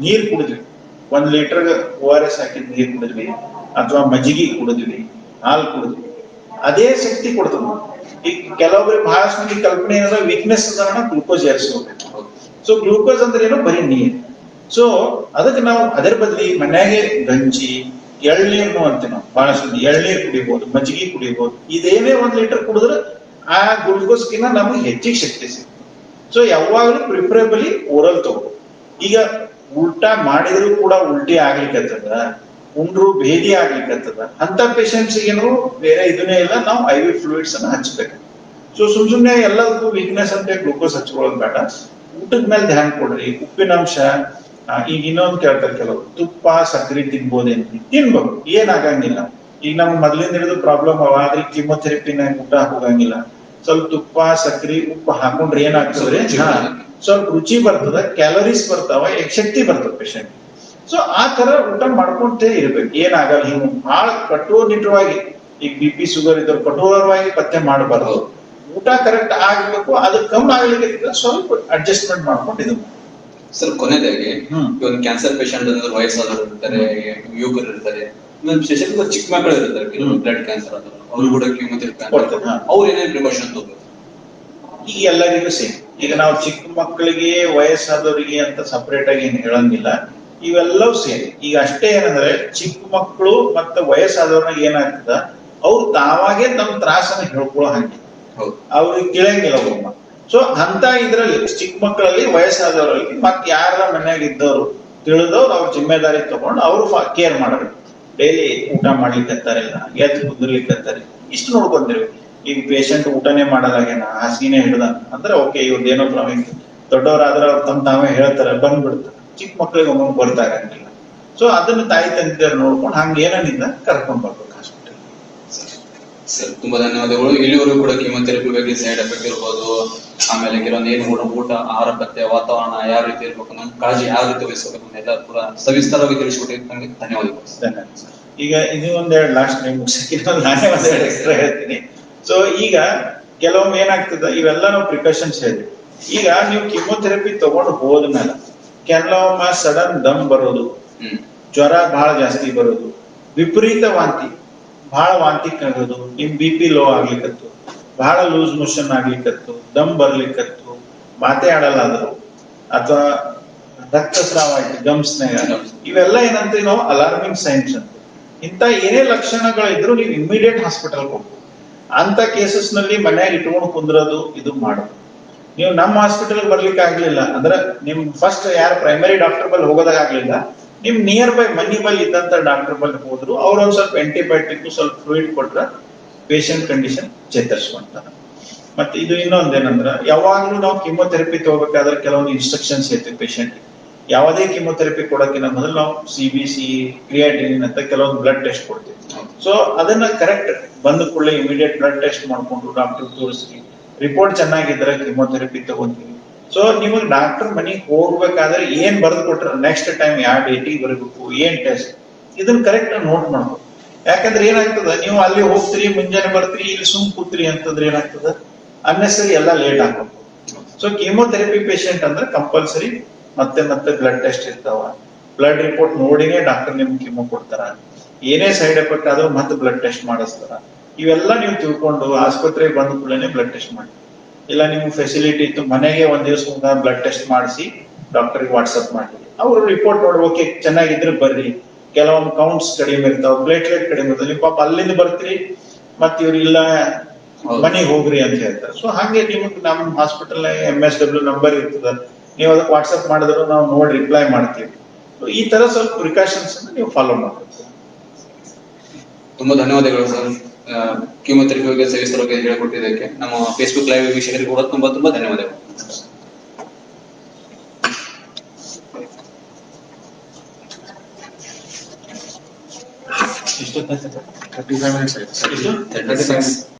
ನೀರ್ ಕುಡಿದ್ವಿ, 1 ಲೀಟರ್ ORS ಹಾಕಿದ ನೀರ್ ಕುಡಿದ್ವಿ, ಅಥವಾ ಮಜ್ಜಿಗೆ ಕುಡಿದ್ವಿ, ಹಾಲು ಕುಡಿದ್ವಿ, ಅದೇ ಶಕ್ತಿ ಕೊಡ್ತದೆ. ಈಗ ಕೆಲವೊಬ್ಬರಿಗೆ ಬಹಳಷ್ಟು ಮಂದಿ ಕಲ್ಪನೆ ಏನಂದ್ರೆ ವೀಕ್ನೆಸ್ ಅಂದ್ರೆ ಗ್ಲೂಕೋಸ್ ಏರಿಸ್ಕೋಬೇಕು. ಸೊ ಗ್ಲೂಕೋಸ್ ಅಂದ್ರೆ ಏನು, ಬರೀ ನೀರ್. ಸೊ ಅದಕ್ಕೆ ನಾವು ಅದರ ಬದಲಿ ಮನ್ಯಾಗೆ ಗಂಜಿ, ಎಳ್ನೀರ್ನು ಅಂತೀವಿ ನಾವು, ಬಹಳಷ್ಟು ಎಳ್ನೀರ್ ಕುಡಿಬಹುದು, ಮಜ್ಜಿಗೆ ಕುಡಿಬಹುದು. ಇದೇನೇ 1 ಲೀಟರ್ ಕುಡಿದ್ರೆ ಆ ಗ್ಲೂಕೋಸ್ಗಿನ್ನ ನಮಗೆ ಹೆಚ್ಚಿಗೆ ಶಕ್ತಿ ಸಿಗ್ತದೆ. ಸೊ ಯಾವಾಗಲೂ ಪ್ರಿಫರೇಬಲಿ ಓರಲ್ ತಗೋ. ಈಗ ಉಲ್ಟಾ ಮಾಡಿದ್ರು ಕೂಡ ಉಲ್ಟಿ ಆಗ್ಲಿಕ್ಕತ್ತದ, ಉಂಡ್ರು ಭೇದಿ ಆಗ್ಲಿಕ್ಕತ್ತದ, ಅಂತ ಪೇಷಂಟ್ಸ್ ಏನು ಬೇರೆ ಇದನ್ನೇ ಇಲ್ಲ, ನಾವು IV ಫ್ಲೂಯಿಡ್ಸ್ ಅನ್ನ ಹಚ್ಬೇಕು. ಸೊ ಸುಮ್ನೆ ಎಲ್ಲದಕ್ಕೂ ವೀಕ್ನೆಸ್ ಅಂತ ಗ್ಲೂಕೋಸ್ ಹಚ್ಕೊಳ್ಳೋದು ಬೇಡ. ಊಟದ ಮೇಲೆ ಧ್ಯಾನ ಕೊಡ್ರಿ. ಉಪ್ಪಿನಾಂಶ, ಈಗ ಇನ್ನೊಂದು ಕೇಳ್ತಾರೆ ಕೆಲವರು, ತುಪ್ಪ ಸಕ್ಕರೆ ತಿನ್ಬೋದೇನ್ರಿ? ತಿನ್ಬೋದು, ಏನಾಗಂಗಿಲ್ಲ. ಈಗ ನಮ್ಗೆ ಮೊದ್ಲಿಂದ ಹಿಡಿದು ಪ್ರಾಬ್ಲಮ್ ಅವ, ಆದ್ರೆ ಕಿಮೋಥೆರಪಿನ ಊಟ ಹೋಗಂಗಿಲ್ಲ. ಸ್ವಲ್ಪ ತುಪ್ಪ ಸಕ್ಕರೆ ಉಪ್ಪು ಹಾಕೊಂಡ್ರೆ ಏನಾಗ್ತದ್ರಿ, ಸ್ವಲ್ಪ ರುಚಿ ಬರ್ತದ, ಕ್ಯಾಲರೀಸ್ ಬರ್ತಾವ, ಶಕ್ತಿ ಬರ್ತದ ಪೇಷಂಟ್. ಸೊ ಆ ತರ ಊಟ ಮಾಡ್ಕೊಂತೇ ಇರ್ಬೇಕು, ಏನಾಗಲ್ಲ. ಹಿಂಗ್ ಬಹಳ ಕಟ್ಟುನಿಟ್ಟವಾಗಿ, ಈಗ BP ಶುಗರ್ ಇದ್ದವ್ರು ಕಠೋರವಾಗಿ ಪತ್ತೆ ಮಾಡಬಾರ್ದು. ಊಟ ಕರೆಕ್ಟ್ ಆಗ್ಬೇಕು, ಅದು ಕಮ್ಮಿ ಆಗ್ಲಿಕ್ಕೆ ಸ್ವಲ್ಪ ಅಡ್ಜಸ್ಟ್ಮೆಂಟ್ ಮಾಡ್ಕೊಂಡು ಇದು. ಸರ್ ಕೊನೆಯದಾಗಿ, ಒಂದು ಕ್ಯಾನ್ಸರ್ ಪೇಷಂಟ್ ಅಂದ್ರೆ ವಯಸ್ಸಾದವರು ಇರ್ತಾರೆ, ಯುವಕರು ಇರ್ತಾರೆ, ಸ್ಪೆಷಲ್ ಚಿಕ್ಕ ಮಕ್ಕಳು ಇರ್ತಾರೆ, ಬ್ಲಡ್ ಕ್ಯಾನ್ಸರ್ ಆದವರು, ಅವ್ರು ಕೂಡ ಕಿಮೋಥೆರಪಿ ಅವ್ರು ಏನೇನು ಪ್ರಿಕಾಷನ್ ತಗೋಬೇಕು? ಈಗ ಎಲ್ಲರಿಗೂ ಸೇಮ್. ಈಗ ನಾವು ಚಿಕ್ಕ ಮಕ್ಕಳಿಗೆ ವಯಸ್ಸಾದವರಿಗೆ ಅಂತ ಸಪರೇಟ್ ಆಗಿ ಏನ್ ಹೇಳಂಗಿಲ್ಲ, ಇವೆಲ್ಲವೂ ಸೇಮ್. ಈಗ ಅಷ್ಟೇ ಏನಂದ್ರೆ ಚಿಕ್ಕ ಮಕ್ಕಳು ಮತ್ತೆ ವಯಸ್ಸಾದವ್ರನ್ನ ಏನಾಗ್ತದ, ಅವ್ರು ತಾವಾಗೆ ತಮ್ಮ ತ್ರಾಸನ್ನ ಹೇಳ್ಕೊಳ್ಳೋ ಹಂಗೆ, ಅವ್ರಿಗೆ ತಿಳಿಯಂಗಿಲ್ಲ ಒಬ್ಬ. ಸೊ ಅಂತ ಇದ್ರಲ್ಲಿ ಚಿಕ್ಕ ಮಕ್ಕಳಲ್ಲಿ, ವಯಸ್ಸಾದವರಲ್ಲಿ, ಮತ್ ಯಾರ ಮನ್ಯಾಗ ಇದ್ದವರು ತಿಳಿದವ್ರು ಅವ್ರ ಜಿಮ್ಮೆದಾರಿ ತಗೊಂಡು ಅವ್ರು ಕೇರ್ ಮಾಡಬೇಕು. ಡೈಲಿ ಊಟ ಮಾಡ್ಲಿಕ್ಕತ್ತಾರಿಲ್ಲ, ಎದ್ದು ಕುಂದಿರ್ಲಿಕ್ಕತ್ತಾರೆ, ಇಷ್ಟು ನೋಡ್ಕೊಂತಿರ್ಬೇಕು. ಈಗ ಪೇಷಂಟ್ ಊಟನೇ ಮಾಡೋದಾಗೇನ, ಹಾಸಿಗೆನೇ ಹಿಡ್ದ ಅಂದ್ರೆ ಓಕೆ, ಇವ್ರದ್ದೇನೋ ಪ್ರಾಬ್ಲಮ್. ದೊಡ್ಡವರಾದ್ರೆ ಅವ್ರು ತಮ್ಮ ತಾವೇ ಹೇಳ್ತಾರೆ, ಬಂದ್ಬಿಡ್ತಾರೆ. ಚಿಕ್ಕ ಮಕ್ಕಳಿಗೆ ಒಮ್ಮೆ ಬರ್ತಾಗಂಗಿಲ್ಲ. ಸೊ ಅದನ್ನ ತಾಯಿ ತಂದೆ ನೋಡ್ಕೊಂಡು ಹಂಗ ಏನಿಂದ ಕರ್ಕೊಂಡ್ ಬರ್ಬೇಕು ಹಾಸ್ಪಿಟಲ್. ಸರ್ ತುಂಬಾ ಧನ್ಯವಾದಗಳು. ಇಲ್ಲಿವರೆಗೂ ಕೂಡ ಕಿಮೋಥೆರಪಿ ಬಗ್ಗೆ ಸೈಡ್ ಎಫೆಕ್ಟ್ ಇರ್ಬೋದು, ಆಮೇಲೆ ಕೆಲವೊಂದು ಏನು ಊಟ, ಆಹಾರ ಪಥ್ಯ, ವಾತಾವರಣ ಯಾವ ರೀತಿ ಇರ್ಬೇಕು, ನಮ್ಮ ಕಾಳಜಿ ಯಾವ ರೀತಿ ವಹಿಸಬೇಕು ಎಲ್ಲ ಕೂಡ ಸವಿಸ್ತಾರವಾಗಿ ತಿಳಿಸ್ಕೊಟ್ಟಿದ್ದಕ್ಕೆ ಧನ್ಯವಾದಗಳು. ಧನ್ಯವಾದ ಸರ್. ಈಗ ಇದು ಒಂದೆರಡು ಲಾಸ್ಟ್ ನೀವು ನಾನೇ ಒಂದೆರಡು ಎಕ್ಸ್ಟ್ರಾ ಹೇಳ್ತೀನಿ. ಸೊ ಈಗ ಕೆಲವೊಮ್ಮೆ ಏನಾಗ್ತದ, ಇವೆಲ್ಲ ನಾವು ಪ್ರಿಕಾಷನ್ಸ್ ಹೇಳಿದ್ವಿ. ಈಗ ನೀವು ಕಿಮೋಥೆರಪಿ ತಗೊಂಡು ಹೋದ್ಮೇಲೆ ಕೆಲವೊಮ್ಮೆ ಸಡನ್ ದಮ್ ಬರೋದು, ಜ್ವರ ಬಹಳ ಜಾಸ್ತಿ ಬರೋದು, ವಿಪರೀತ ವಾಂತಿ, ಬಹಳ ವಾಂತಿ ಆಗೋದು, ನಿಮ್ BP ಲೋ ಆಗ್ಲಿಕ್ಕತ್ತು, ಬಹಳ ಲೂಸ್ ಮೋಷನ್ ಆಗ್ಲಿಕ್ಕತ್ತು, ದಮ್ ಬರ್ಲಿಕ್ಕತ್ತು, ಮಾತೆ ಆಡಲ್ಲ ಆದ್ರು, ಅಥವಾ ರಕ್ತಸ್ರಾವ ಆಯ್ತು ಗಮ್ಸ್ನಾಗ, ಇವೆಲ್ಲ ಏನಂತೀವಿ ನಾವು ಅಲಾರ್ಮಿಂಗ್ ಸೈನ್ಸ್ ಅಂತ. ಇಂತ ಏನೇ ಲಕ್ಷಣಗಳಿದ್ರು ನೀವು ಇಮಿಡಿಯೇಟ್ ಹಾಸ್ಪಿಟಲ್ ಹೋಗ್ಬೇಕು. ಅಂತ ಕೇಸಸ್ ನಲ್ಲಿ ಮನ್ಯಾಗ ಇಟ್ಕೊಂಡು ಕುಂದ್ರೋದು ಇದು ಮಾಡೋದು. ನೀವು ನಮ್ಮ ಹಾಸ್ಪಿಟಲ್ ಬರ್ಲಿಕ್ಕೆ ಆಗ್ಲಿಲ್ಲ ಅಂದ್ರೆ ನಿಮ್ ಫಸ್ಟ್ ಯಾರು ಪ್ರೈಮರಿ ಡಾಕ್ಟರ್ ಬಲ್ಲಿ ಹೋಗೋದಾಗ್ಲಿಲ್ಲ, ನಿಮ್ ನಿಯರ್ ಬೈ ಮನಿ ಬಲ್ಲಿ ಇದ್ದಂತ ಡಾಕ್ಟರ್ ಬಲ್ಲಿ ಹೋದ್ರು ಅವ್ರ ಒಂದ್ ಸ್ವಲ್ಪ ಆಂಟಿಬಯೋಟಿಕ್ ಸ್ವಲ್ಪ ಫ್ಲೂಯಿಡ್ ಕೊಟ್ರ ಪೇಷಂಟ್ ಕಂಡೀಷನ್ ಚೇತರಿಸ್ಕೊಂತಾರೆ. ಮತ್ತೆ ಇದು ಇನ್ನೊಂದೇನಂದ್ರ ಯಾವಾಗ್ಲೂ ನಾವು ಕಿಮೋಥೆರಪಿ ತಗೋಬೇಕಾದ್ರೆ ಕೆಲವೊಂದು ಇನ್ಸ್ಟ್ರಕ್ಷನ್ಸ್ ಇರ್ತೀವಿ ಪೇಷಂಟ್. ಯಾವುದೇ ಕಿಮೋಥೆರಪಿ ಕೊಡೋಕ್ಕಿಂತ ಮೊದಲು ನಾವು CBC, ಕ್ರಿಯಾಟಿನಿನ್ ಅಂತ ಕೆಲವೊಂದು ಬ್ಲಡ್ ಟೆಸ್ಟ್ ಕೊಡ್ತೀವಿ. ಸೊ ಅದನ್ನ ಕರೆಕ್ಟ್ ಬಂದ ಕೂಡಲೇ ಇಮಿಡಿಯೇಟ್ ಬ್ಲಡ್ ಟೆಸ್ಟ್ ಮಾಡ್ಕೊಂಡು ಡಾಕ್ಟರ್ ತೋರಿಸಿ ರಿಪೋರ್ಟ್ ಚೆನ್ನಾಗಿದ್ರೆ ಕಿಮೋಥೆರಪಿ ತಗೊಂತೀವಿ. ಸೊ ನಿಮಗೆ ಡಾಕ್ಟರ್ ಮನೆಗೆ ಹೋಗ್ಬೇಕಾದ್ರೆ ಏನ್ ಬರೆದು ಕೊಟ್ರೆ ನೆಕ್ಸ್ಟ್ ಟೈಮ್ ಯಾವ ಡೇಟಿಗೆ ಬರಬೇಕು, ಏನ್ ಟೆಸ್ಟ್, ಇದನ್ನ ಕರೆಕ್ಟ್ ನೋಟ್ ಮಾಡ್ಬೇಕು. ಯಾಕಂದ್ರೆ ಏನಾಗ್ತದ, ನೀವು ಅಲ್ಲಿ ಹೋಗ್ತೀರಿ ಮುಂಜಾನೆ ಬರ್ತೀರಿ ಇಲ್ಲಿ ಸುಮ್ ಕೂತ್ರಿ ಅಂತಂದ್ರೆ ಏನಾಗ್ತದ, ಅನ್ನೆಸರಿ ಎಲ್ಲ ಲೇಟ್ ಆಗ್ಬೇಕು. ಸೊ ಕೀಮೋಥೆರಪಿ ಪೇಷಂಟ್ ಅಂದ್ರೆ ಕಂಪಲ್ಸರಿ ಮತ್ತೆ ಮತ್ತೆ ಬ್ಲಡ್ ಟೆಸ್ಟ್ ಇರ್ತಾವ. ಬ್ಲಡ್ ರಿಪೋರ್ಟ್ ನೋಡಿನೇ ಡಾಕ್ಟರ್ ನಿಮ್ಗೆ ಕಿಮೋ ಕೊಡ್ತಾರ. ಏನೇ ಸೈಡ್ ಎಫೆಕ್ಟ್ ಆದ್ರೂ ಮತ್ತೆ ಬ್ಲಡ್ ಟೆಸ್ಟ್ ಮಾಡಿಸ್ತಾರ. ಇವೆಲ್ಲ ನೀವು ತಿಳ್ಕೊಂಡು ಆಸ್ಪತ್ರೆಗೆ ಬಂದ ಕೂಡಲೇ ಬ್ಲಡ್ ಟೆಸ್ಟ್ ಮಾಡಿ. ಇಲ್ಲ ನಿಮ್ಗೆ ಫೆಸಿಲಿಟಿ ಇತ್ತು ಮನೆಗೆ ಒಂದ್ ದಿವಸ ಬ್ಲಡ್ ಟೆಸ್ಟ್ ಮಾಡಿಸಿ ಡಾಕ್ಟರ್ಗೆ ವಾಟ್ಸಪ್ ಮಾಡಿ ಅವ್ರು ರಿಪೋರ್ಟ್ ನೋಡ್ಬೇಕು, ಚೆನ್ನಾಗಿದ್ರೆ ಬರ್ರಿ. ಕೆಲವೊಂದು ಕೌಂಟ್ಸ್ ಕಡಿಮೆ ಇರ್ತಾವ, ಪ್ಲೇಟ್ಲೆಟ್ ಕಡಿಮೆ ಇರ್ತಾವ, ನೀವು ಪಾಪ ಅಲ್ಲಿಂದ ಬರ್ತೀರಿ ಮತ್ ಇವ್ರು ಇಲ್ಲ ಮನೆಗೆ ಹೋಗ್ರಿ ಅಂತ ಹೇಳ್ತಾರೆ. ಸೊ ಹಾಗೆ ನಿಮ್ಗೆ ನಮ್ ಹಾಸ್ಪಿಟಲ್ MSW ನಂಬರ್ ಇರ್ತದ, ನೀವು ಅದಕ್ಕೆ ವಾಟ್ಸಪ್ ಮಾಡಿದ್ರು ನಾವು ನೋಡಿ ರಿಪ್ಲೈ ಮಾಡ್ತೀವಿ. ಈ ತರ ಸ್ವಲ್ಪ ಪ್ರಿಕಾಷನ್ಸ್ ನೀವು ಫಾಲೋ ಮಾಡಬೇಕು. ತುಂಬಾ ಧನ್ಯವಾದಗಳು ಸರ್, ಕೀಮೋಥೆರಪಿ ಬಗ್ಗೆ ಸವಿಸ್ತರವಾಗಿ ಹೇಳಿಕೊಟ್ಟಿದ್ದಕ್ಕೆ. ನಮ್ಮ ಫೇಸ್ಬುಕ್ ಲೈವ್ ವೀಕ್ಷಕರಿಗೆ ಕೂಡ ತುಂಬಾ ತುಂಬಾ ಧನ್ಯವಾದಗಳು. ಇಷ್ಟು 35 minutes ಆಯ್ತು.